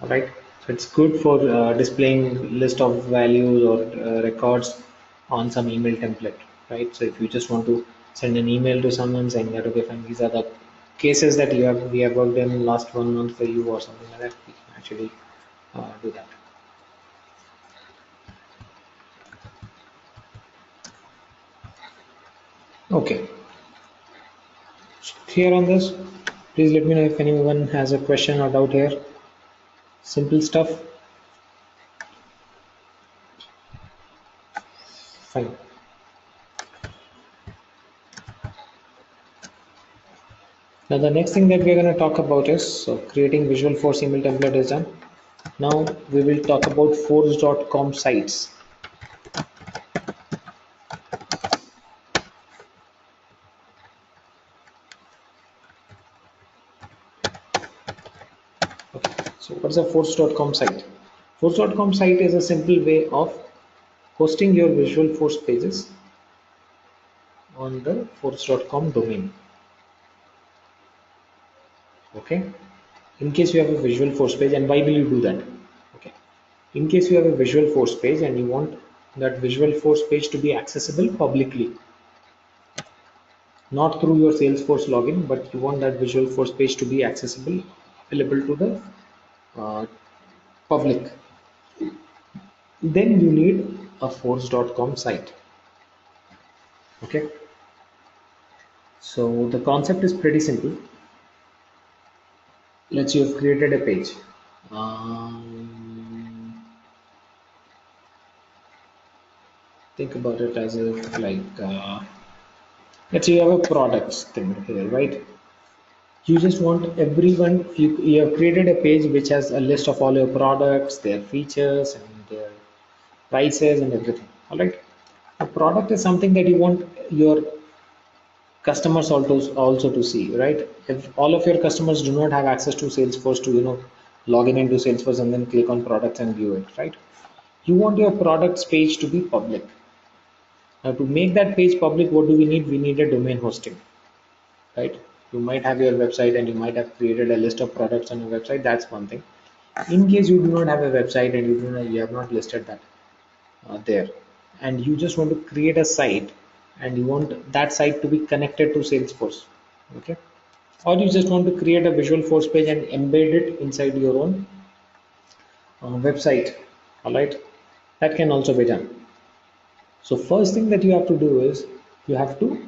All right. So it's good for displaying list of values or records on some email template, right? So if you just want to send an email to someone saying that, okay, fine, these are the cases that we have worked in last 1 month for you or something like that, we can actually do that. Okay. So clear on this? Please let me know if anyone has a question or doubt here. Simple stuff. Fine. Now the next thing that we're going to talk about is, so creating Visualforce email template is done. Now we will talk about force.com sites. Okay, so what's a force.com site? Force.com site is a simple way of hosting your Visualforce pages on the force.com domain. Okay, in case you have a visual force page. And why will you do that? Okay, in case you have a visual force page and you want that visual force page to be accessible publicly, not through your Salesforce login, but you want that visual force page to be accessible, available to the uh, public, then you need a force.com site. Okay, so the concept is pretty simple. Let's say you've created a page. Think about it as if like let's say you have a products thing here, right? You just want everyone, you have created a page which has a list of all your products, their features and their prices and everything. All right, a product is something that you want your customers also to see, right? If all of your customers do not have access to Salesforce to log in into Salesforce and then click on products and view it, right? You want your products page to be public. Now to make that page public, what do we need? We need a domain hosting, right? You might have your website and you might have created a list of products on your website. That's one thing. In case you do not have a website and you have not listed that there, and you just want to create a site and you want that site to be connected to Salesforce. Okay, or you just want to create a visual force page and embed it inside your own website. All right, that can also be done. So first thing that you have to do is you have to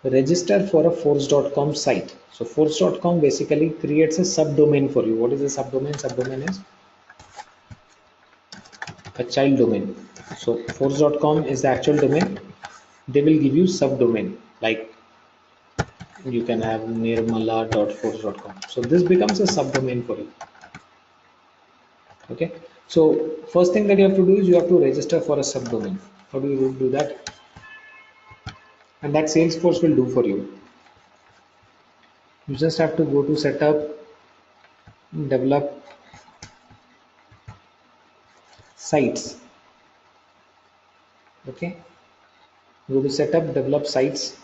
register for a force.com site. So force.com basically creates a subdomain for you. What is a subdomain? Subdomain is a child domain. So force.com is the actual domain. They will give you subdomain, like you can have nirmala.force.com. So this becomes a subdomain for you. Okay, so first thing that you have to do is you have to register for a subdomain. How do you do that? And that Salesforce will do for you. You just have to go to setup, develop sites. Okay, go to setup, develop sites,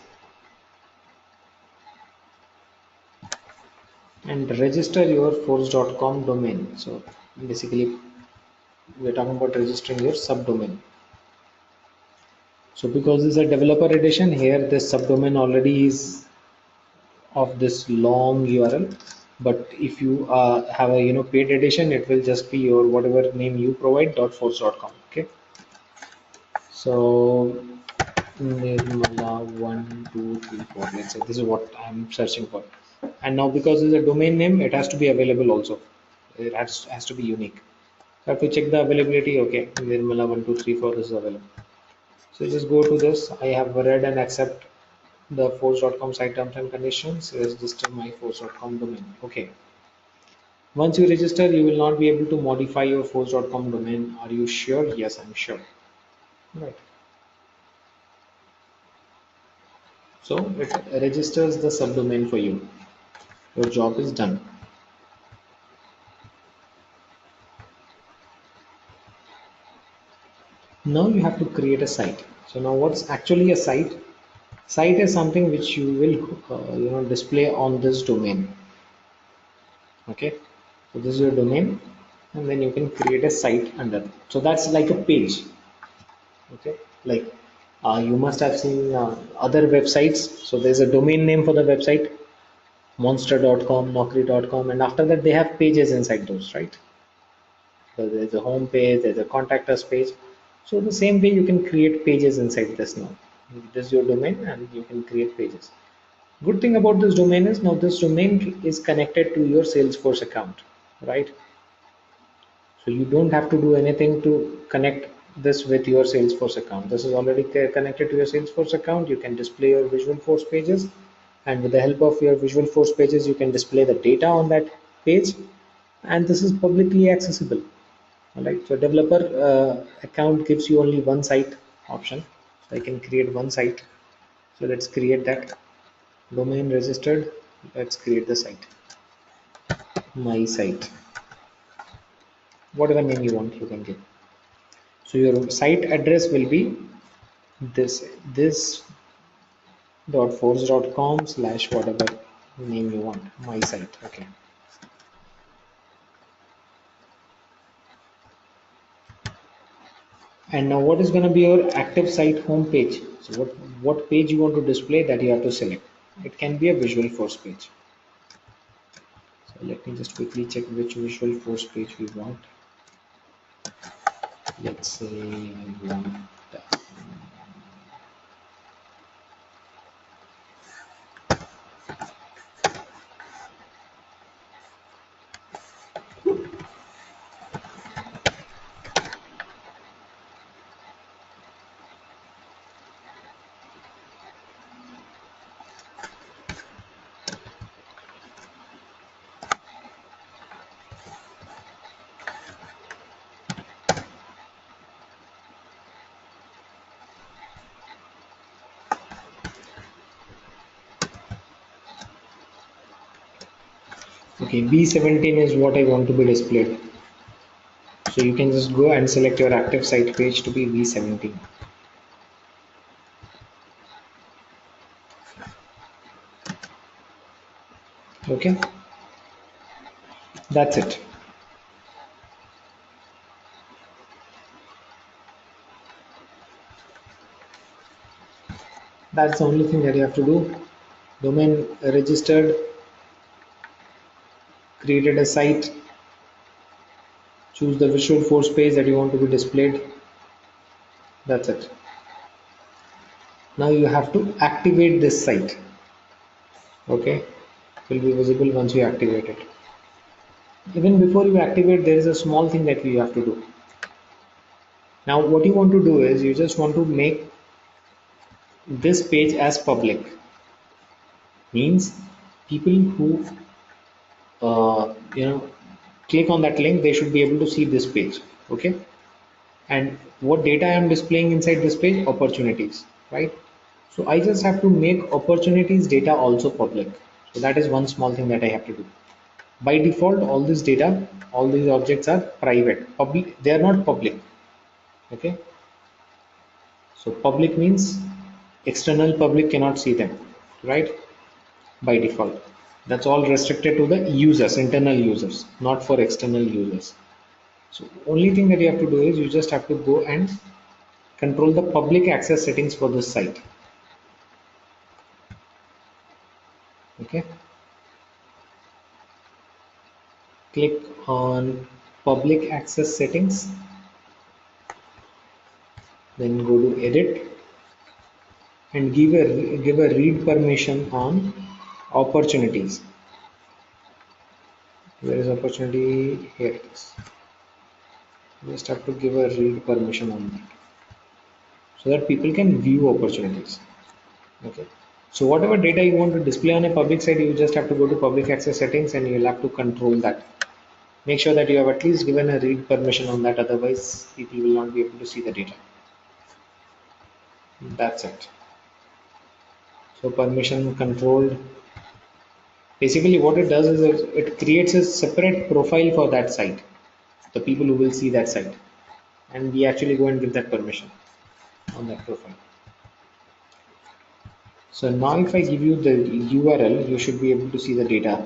and register your force.com domain. So basically we're talking about registering your subdomain. So because this is a developer edition, here this subdomain already is of this long URL, but if you have a paid edition, it will just be your whatever name you provide .force.com. Okay, so Nirmala 1234, let's say this is what I'm searching for, and now because it's a domain name, it has to be available also. It has to be unique. So I have to check the availability. Okay, Nirmala 1234 is available. So just go to this. I have read and accept the force.com site terms and conditions. Register my force.com domain. Okay. Once you register, you will not be able to modify your force.com domain. Are you sure? Yes, I'm sure. Right. So it registers the subdomain for you. Your job is done. Now you have to create a site. So now what's actually a site? Site is something which you will display on this domain. Okay, so this is your domain, and then you can create a site under. So that's like a page. Okay, like you must have seen other websites. So there's a domain name for the website, monster.com, naukri.com, and after that they have pages inside those, right? So there's a home page, there's a contact us page. So the same way you can create pages inside this now. This is your domain and you can create pages. Good thing about this domain is now this domain is connected to your Salesforce account, right? So you don't have to do anything to connect this with your Salesforce account. This is already connected to your Salesforce account. You can display your Visualforce pages, and with the help of your Visualforce pages, you can display the data on that page, and this is publicly accessible. All right. So developer account gives you only one site option. So I can create one site. So let's create that. Domain registered. Let's create the site. My site. Whatever name you want, you can give. So your site address will be this .force.com slash whatever name you want, my site. Okay. And now what is going to be your active site home page? So what page you want to display, that you have to select. It can be a Visualforce page. So let me just quickly check which Visualforce page we want. Let's say I want okay, B17 is what I want to be displayed. So you can just go and select your active site page to be V17. Okay, that's it. That's the only thing that you have to do. Domain registered, created a site, choose the Visualforce page that you want to be displayed. That's it. Now you have to activate this site. Okay, it will be visible once you activate it. Even before you activate, there is a small thing that you have to do. Now what you want to do is you just want to make this page as public. Means people who click on that link, they should be able to see this page. Okay, and what data I am displaying inside this page? Opportunities, right? So I just have to make opportunities data also public. So that is one small thing that I have to do. By default, all this data, all these objects are private. Public, they are not public. Okay. So public means external public cannot see them, right? By default. That's all restricted to the users, internal users, not for external users. So only thing that you have to do is you just have to go and control the public access settings for this site. Okay. Click on public access settings, then go to edit and give a read permission on opportunities. Where is opportunity? Here it is. Just have to give a read permission on that so that people can view opportunities. Okay. So whatever data you want to display on a public site, you just have to go to public access settings and you'll have to control that. Make sure that you have at least given a read permission on that, otherwise people will not be able to see the data. That's it. So permission controlled. Basically what it does is it creates a separate profile for that site, the people who will see that site, and we actually go and give that permission on that profile. So now if I give you the URL, you should be able to see the data.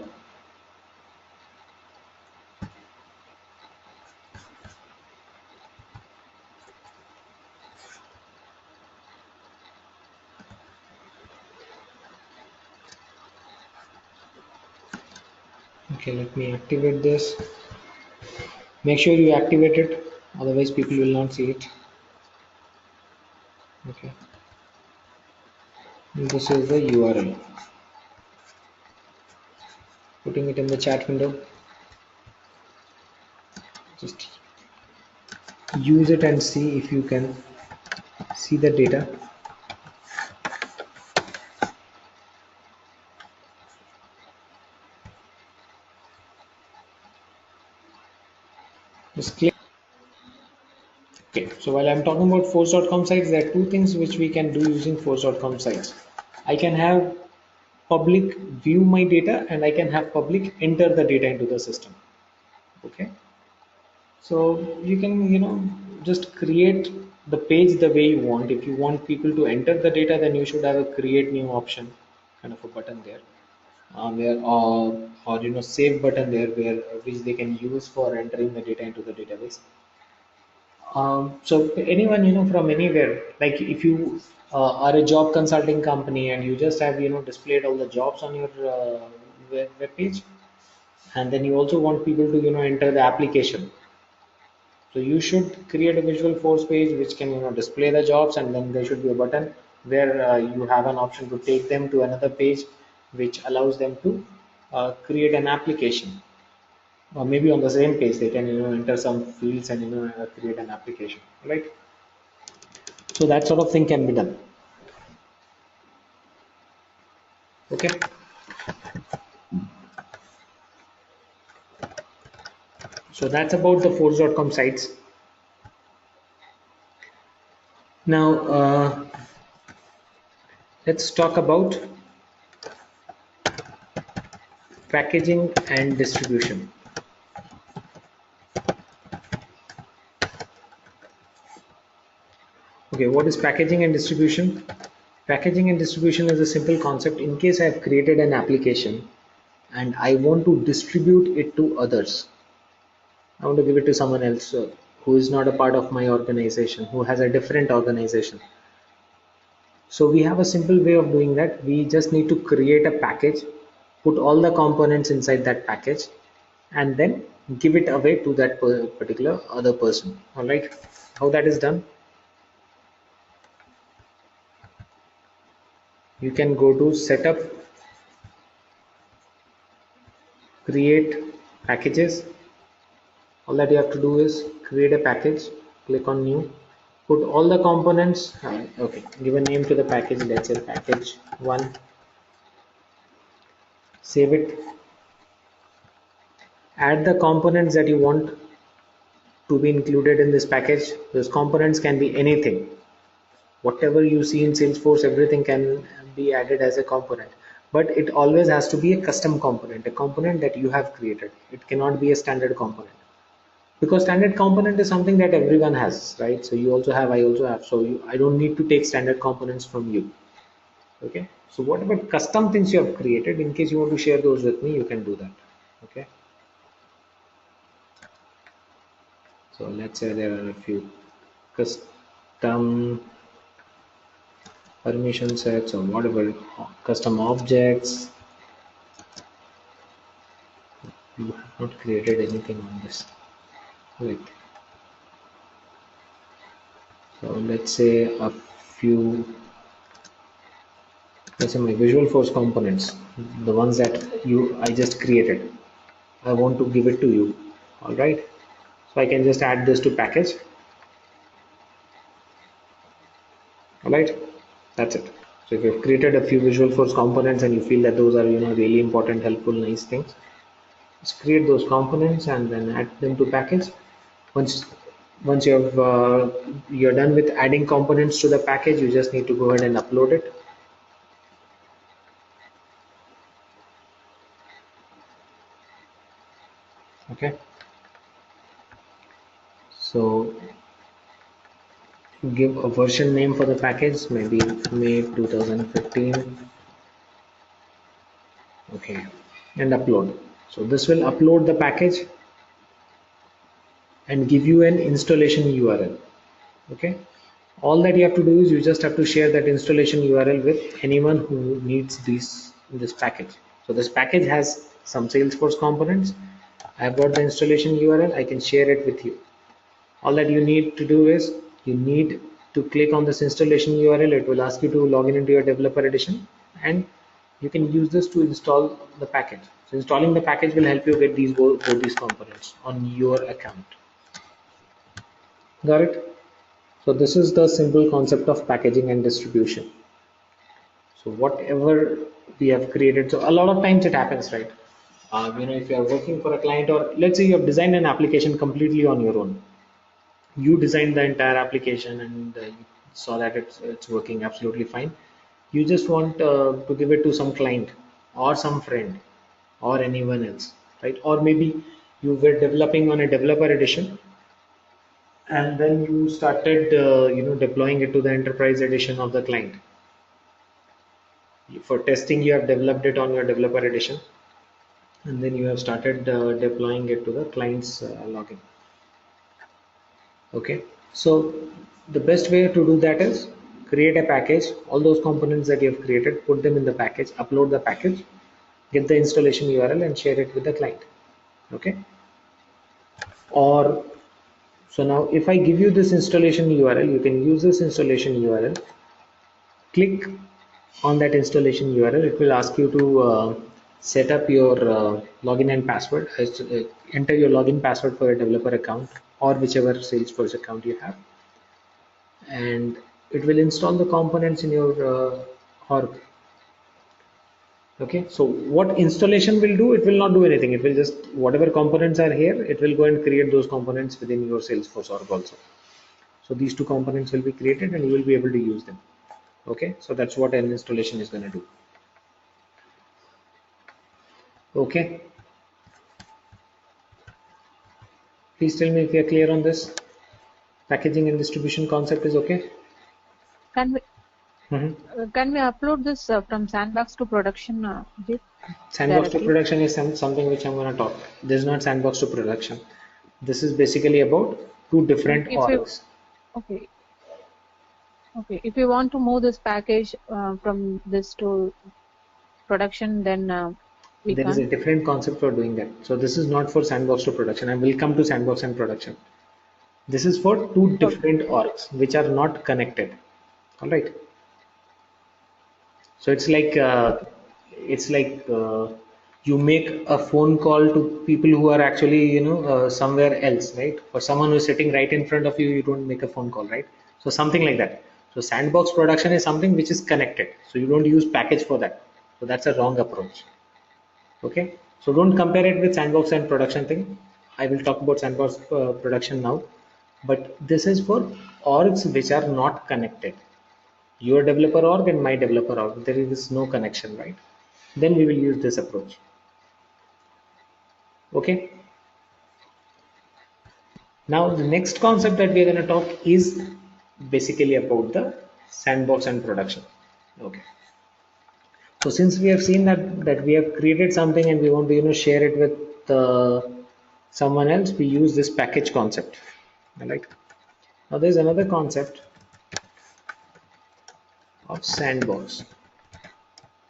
Okay, let me activate this. Make sure you activate it, otherwise people will not see it. Okay, and this is the URL. Putting it in the chat window. Just use it and see if you can see the data. Just click. Okay, so while I'm talking about force.com sites, there are two things which we can do using force.com sites. I can have public view my data and I can have public enter the data into the system. Okay, so you can just create the page the way you want. If you want people to enter the data, then you should have a create new option, kind of a button there, where or save button there, where which they can use for entering the data into the database. So anyone from anywhere, like if you are a job consulting company and you just have displayed all the jobs on your web page, and then you also want people to enter the application. So you should create a Visualforce page which can display the jobs, and then there should be a button where you have an option to take them to another page which allows them to create an application, or maybe on the same page they can enter some fields and create an application, right? So that sort of thing can be done. Okay, so that's about the force.com sites. Now let's talk about packaging and distribution. Okay, what is packaging and distribution? Packaging and distribution is a simple concept. In case I have created an application and I want to distribute it to others, I want to give it to someone else who is not a part of my organization, who has a different organization. So we have a simple way of doing that. We just need to create a package, put all the components inside that package, and then give it away to that particular other person. All right, how that is done? You can go to setup, create packages. All that you have to do is create a package, click on new, put all the components. Okay, give a name to the package, let's say package 1, save it, add the components that you want to be included in this package. Those components can be anything, whatever you see in Salesforce, everything can be added as a component, but it always has to be a custom component, a component that you have created. It cannot be a standard component, because standard component is something that everyone has, right? So you also have, I also have, so I don't need to take standard components from you. Okay, so what about custom things you have created? In case you want to share those with me, you can do that. Okay, so let's say there are a few custom permission sets or whatever, custom objects. You have not created anything on this, right? So let's say a few, let's say my Visualforce components, the ones that I just created, I want to give it to you. All right, so I can just add this to package. All right, that's it. So if you've created a few Visualforce components and you feel that those are really important, helpful, nice things, just create those components and then add them to package. Once you're done with adding components to the package, you just need to go ahead and upload it. Okay, so give a version name for the package, maybe May 2015. Okay, and upload. So this will upload the package and give you an installation URL. Okay, all that you have to do is you just have to share that installation URL with anyone who needs this package. So this package has some Salesforce components. I've got the installation URL, I can share it with you. All that you need to do is you need to click on this installation URL. It will ask you to log in into your developer edition, and you can use this to install the package. So installing the package will help you get both these components on your account. Got it? So this is the simple concept of packaging and distribution. So whatever we have created, so a lot of times it happens, right? If you are working for a client, or let's say you have designed an application completely on your own. You designed the entire application and you saw that it's working absolutely fine. You just want to give it to some client or some friend or anyone else, right? Or maybe you were developing on a developer edition and then you started deploying it to the enterprise edition of the client. For testing, you have developed it on your developer edition, and then you have started deploying it to the client's login. Okay, so the best way to do that is create a package. All those components that you have created, put them in the package, upload the package, get the installation URL and share it with the client. Okay, or so now if I give you this installation URL, you can use this installation URL, click on that installation URL. It will ask you to set up your login and password. Enter your login password for your developer account or whichever Salesforce account you have, and it will install the components in your org. Okay, so what installation will do? It will not do anything. It will just, whatever components are here, it will go and create those components within your Salesforce org also. So these two components will be created and you will be able to use them. Okay, so that's what an installation is going to do. Okay, please tell me if you are clear on this. Packaging and distribution concept is okay. Can we can we upload this from Sandbox to production? Sandbox to Directly? production is something which I'm going to talk. This is not sandbox to production. This is basically about two different If we orgs. okay, if we want to move this package from this to production, then There is a different concept for doing that. So this is not for sandbox to production. I will come to sandbox and production. This is for two different orgs which are not connected. All right. So it's like you make a phone call to people who are actually somewhere else, right? For someone who is sitting right in front of you, you don't make a phone call, right? So something like that. So sandbox production is something which is connected. So you don't use package for that. So that's a wrong approach. Okay. So don't compare it with sandbox and production thing. I will talk about sandbox production now, but this is for orgs which are not connected. Your developer org and my developer org, there is no connection, right? Then we will use this approach. Okay, now the next concept that we are going to talk is basically about the sandbox and production. Okay, so since we have seen that we have created something and we want to share it with someone else, we use this package concept. All right, now there's another concept of sandbox.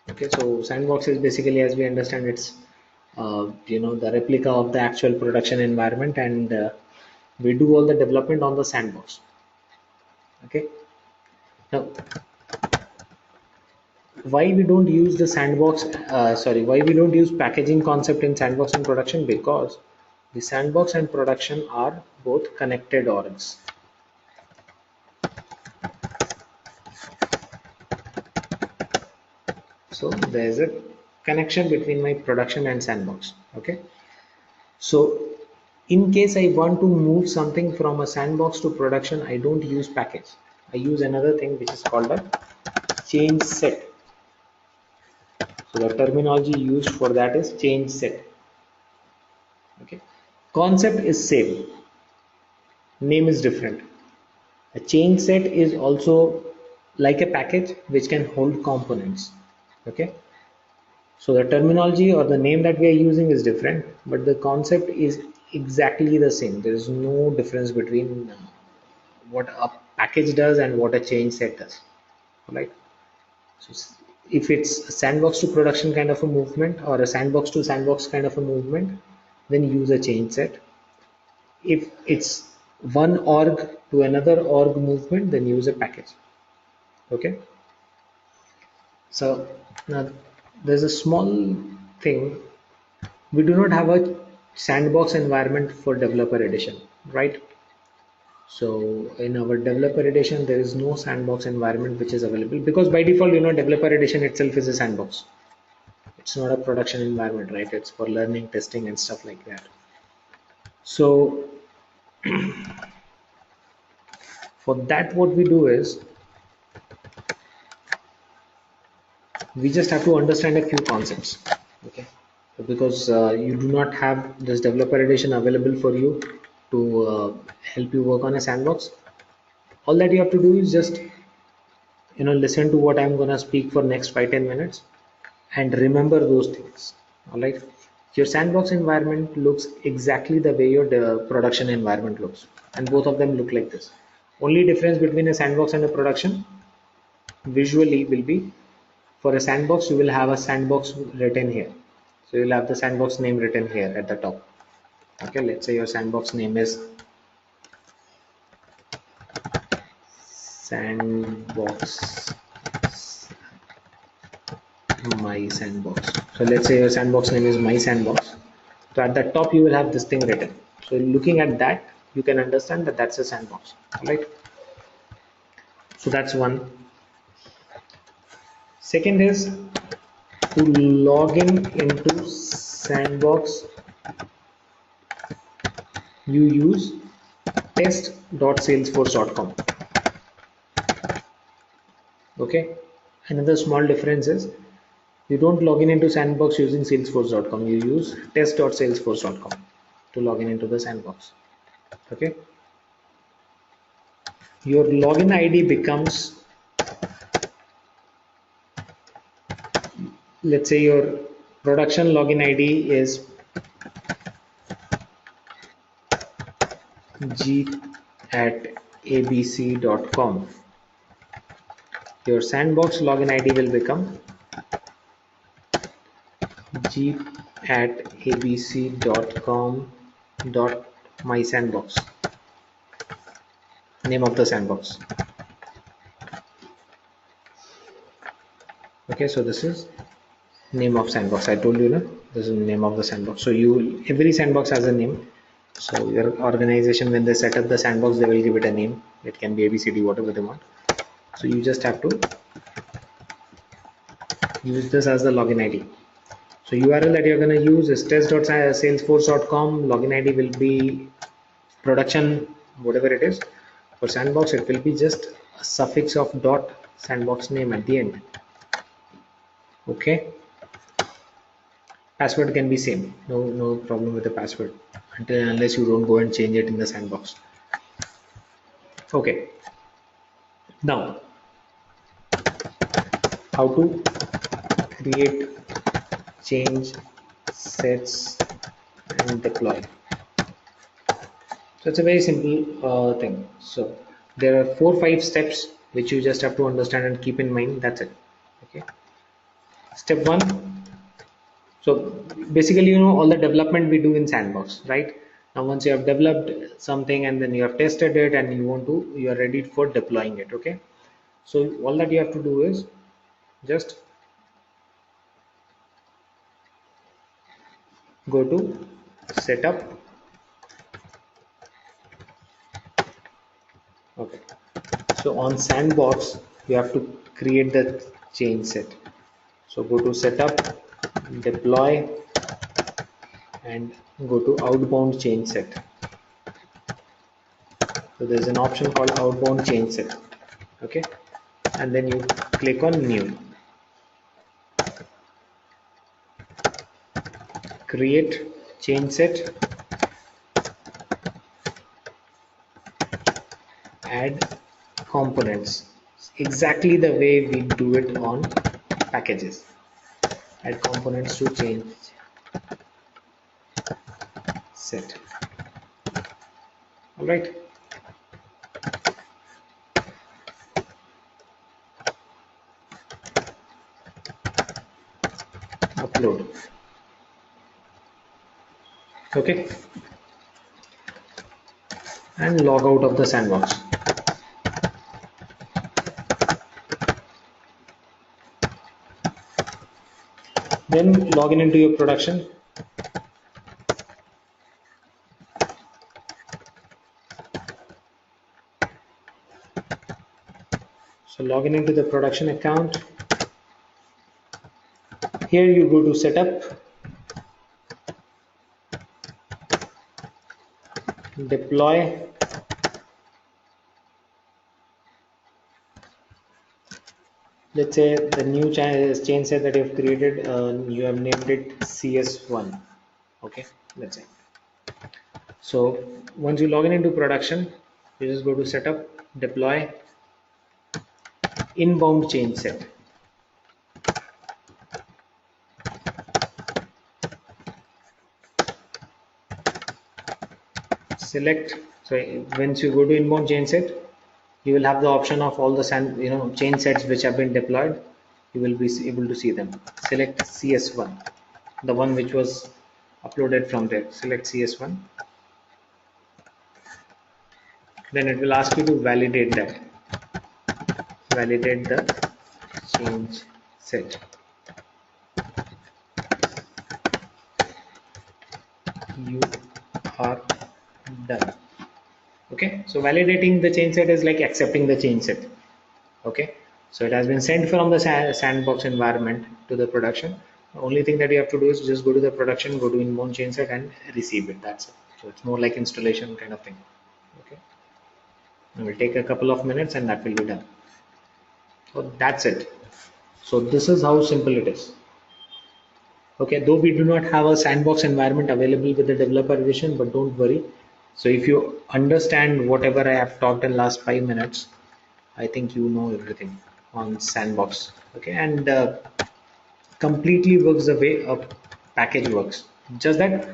Okay, so sandbox is basically, as we understand, it's the replica of the actual production environment, and we do all the development on the sandbox. Okay, now why we don't use the sandbox? Why we don't use packaging concept in sandbox and production? Because the sandbox and production are both connected orgs. So there's a connection between my production and sandbox. Okay, so in case I want to move something from a sandbox to production, I don't use package. I use another thing which is called a change set. So the terminology used for that is change set. Okay, concept is same, name is different. A change set is also like a package which can hold components. Okay, so the terminology or the name that we are using is different, but the concept is exactly the same. There is no difference between what a package does and what a change set does. Right? So if it's a sandbox to production kind of a movement or a sandbox to sandbox kind of a movement, then use a change set. If it's one org to another org movement, then use a package. Okay. So now there's a small thing. We do not have a sandbox environment for developer edition, right? So in our developer edition, there is no sandbox environment which is available, because by default, developer edition itself is a sandbox. It's not a production environment, right? It's for learning, testing, and stuff like that. So for that, what we do is we just have to understand a few concepts. Okay, because you do not have this developer edition available for you, to help you work on a sandbox. All that you have to do is just listen to what I'm gonna speak for next 5-10 minutes and remember those things. All right. Your sandbox environment looks exactly the way your production environment looks, and both of them look like this. Only difference between a sandbox and a production visually will be, for a sandbox you will have a sandbox written here. So you'll have the sandbox name written here at the top. Okay, let's say your sandbox name is Sandbox, my sandbox. So let's say your sandbox name is my sandbox. So at the top you will have this thing written. So looking at that, you can understand that that's a sandbox. All right. So that's one. Second is, to log into Sandbox, you use test.salesforce.com. Okay. Another small difference is, you don't log into Sandbox using salesforce.com. You use test.salesforce.com to log into the Sandbox. Okay. Your login ID becomes, let's say your production login ID is g@abc.com. Your sandbox login ID will become g@abc.com dot my sandbox, name of the sandbox. Okay, so this is name of sandbox. I told you, no, this is the name of the sandbox. So every sandbox has a name. So your organization, when they set up the sandbox, they will give it a name. It can be ABCD, whatever they want. So you just have to use this as the login ID. So URL that you're going to use is test.salesforce.com. Login ID will be production, whatever it is. For sandbox, it will be just a suffix of dot sandbox name at the end. Okay. Password can be same. No problem with the password unless you don't go and change it in the sandbox. Okay. Now, how to create, change, sets, and deploy. So it's a very simple thing. So there are 4-5 steps which you just have to understand and keep in mind. That's it. Okay. Step 1. So basically, all the development we do in Sandbox, right? Now, once you have developed something and then you have tested it and you are ready for deploying it. Okay. So all that you have to do is just go to setup. Okay. So on Sandbox, you have to create the change set. So go to setup, deploy, and go to outbound change set. So there's an option called outbound change set. Okay. And then you click on new. Create change set. Add components. Exactly the way we do it on packages. Add components to change set. All right. Upload. Okay. And log out of the Sandbox. Then log into your production. So log into the production account. Here you go to setup, deploy, let's say the new change set that you have created, you have named it CS1. Okay, let's say. So once you log in into production, you just go to setup, deploy, inbound change set. Select. So once you go to inbound change set, you will have the option of all the change sets which have been deployed. You will be able to see them. Select CS1, the one which was uploaded from there. Select CS1. Then it will ask you to validate that. Validate the change set. You are done. Okay, so validating the change set is like accepting the change set. Okay, so it has been sent from the sandbox environment to the production. The only thing that you have to do is just go to the production, go to inbound change set and receive it. That's it. So it's more like installation kind of thing. Okay, it will take a couple of minutes and that will be done. So that's it. So this is how simple it is. Okay, though we do not have a sandbox environment available with the developer edition, but don't worry. So if you understand whatever I have talked in last 5 minutes, I think you know everything on sandbox. Okay, and completely works the way a package works. Just that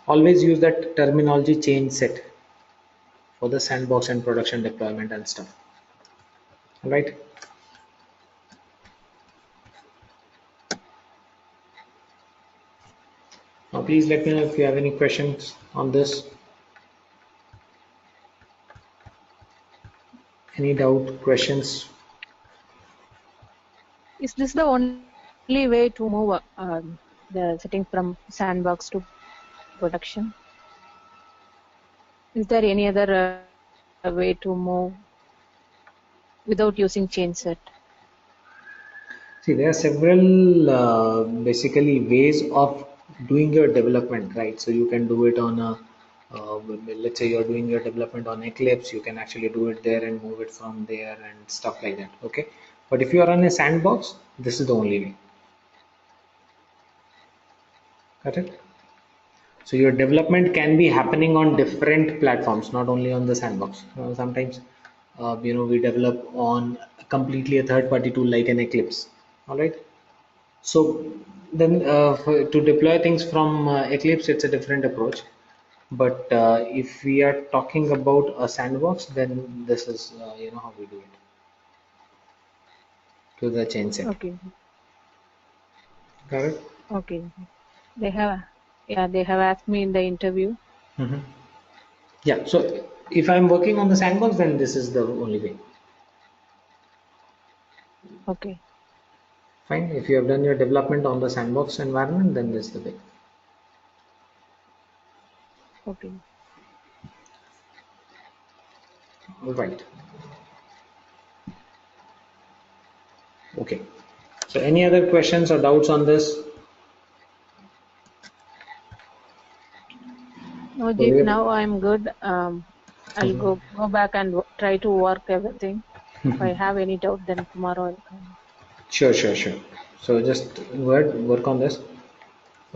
always use that terminology change set for the sandbox and production deployment and stuff. All right. Now please let me know if you have any questions on this. Any doubt, questions? Is this the only way to move the setting from sandbox to production? Is there any other way to move without using change set? See, there are several basically ways of doing your development, right? So you can do it on a, let's say you're doing your development on Eclipse, you can actually do it there and move it from there and stuff like that. Okay. But if you are on a sandbox, this is the only way. Got it? So your development can be happening on different platforms, not only on the sandbox. Sometimes, we develop on completely a third-party tool like an Eclipse. All right. So then to deploy things from Eclipse, it's a different approach. But if we are talking about a sandbox, then this is how we do it to the chain set. Okay. Got it? Okay. They have asked me in the interview. Mm-hmm. Yeah. So if I'm working on the sandbox, then this is the only way. Okay. Fine. If you have done your development on the sandbox environment, then this is the way. Okay. All right. Okay. So any other questions or doubts on this? No, Jeet, now I'm good. I'll go back and try to work everything. If I have any doubt, then tomorrow I'll come. Sure. So just work on this.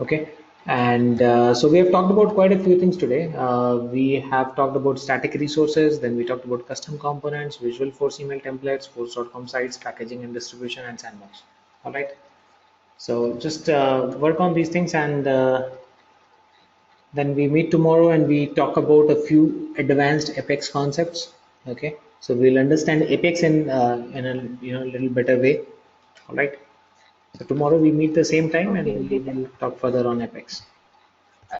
Okay. And so we have talked about quite a few things today. We have talked about static resources, then we talked about custom components, Visualforce email templates, force.com sites, packaging and distribution, and sandbox. All right. So just work on these things, and then we meet tomorrow and we talk about a few advanced Apex concepts. Okay. So we'll understand Apex in a little better way. All right. So tomorrow we meet the same time Okay, and we will talk further on Apex.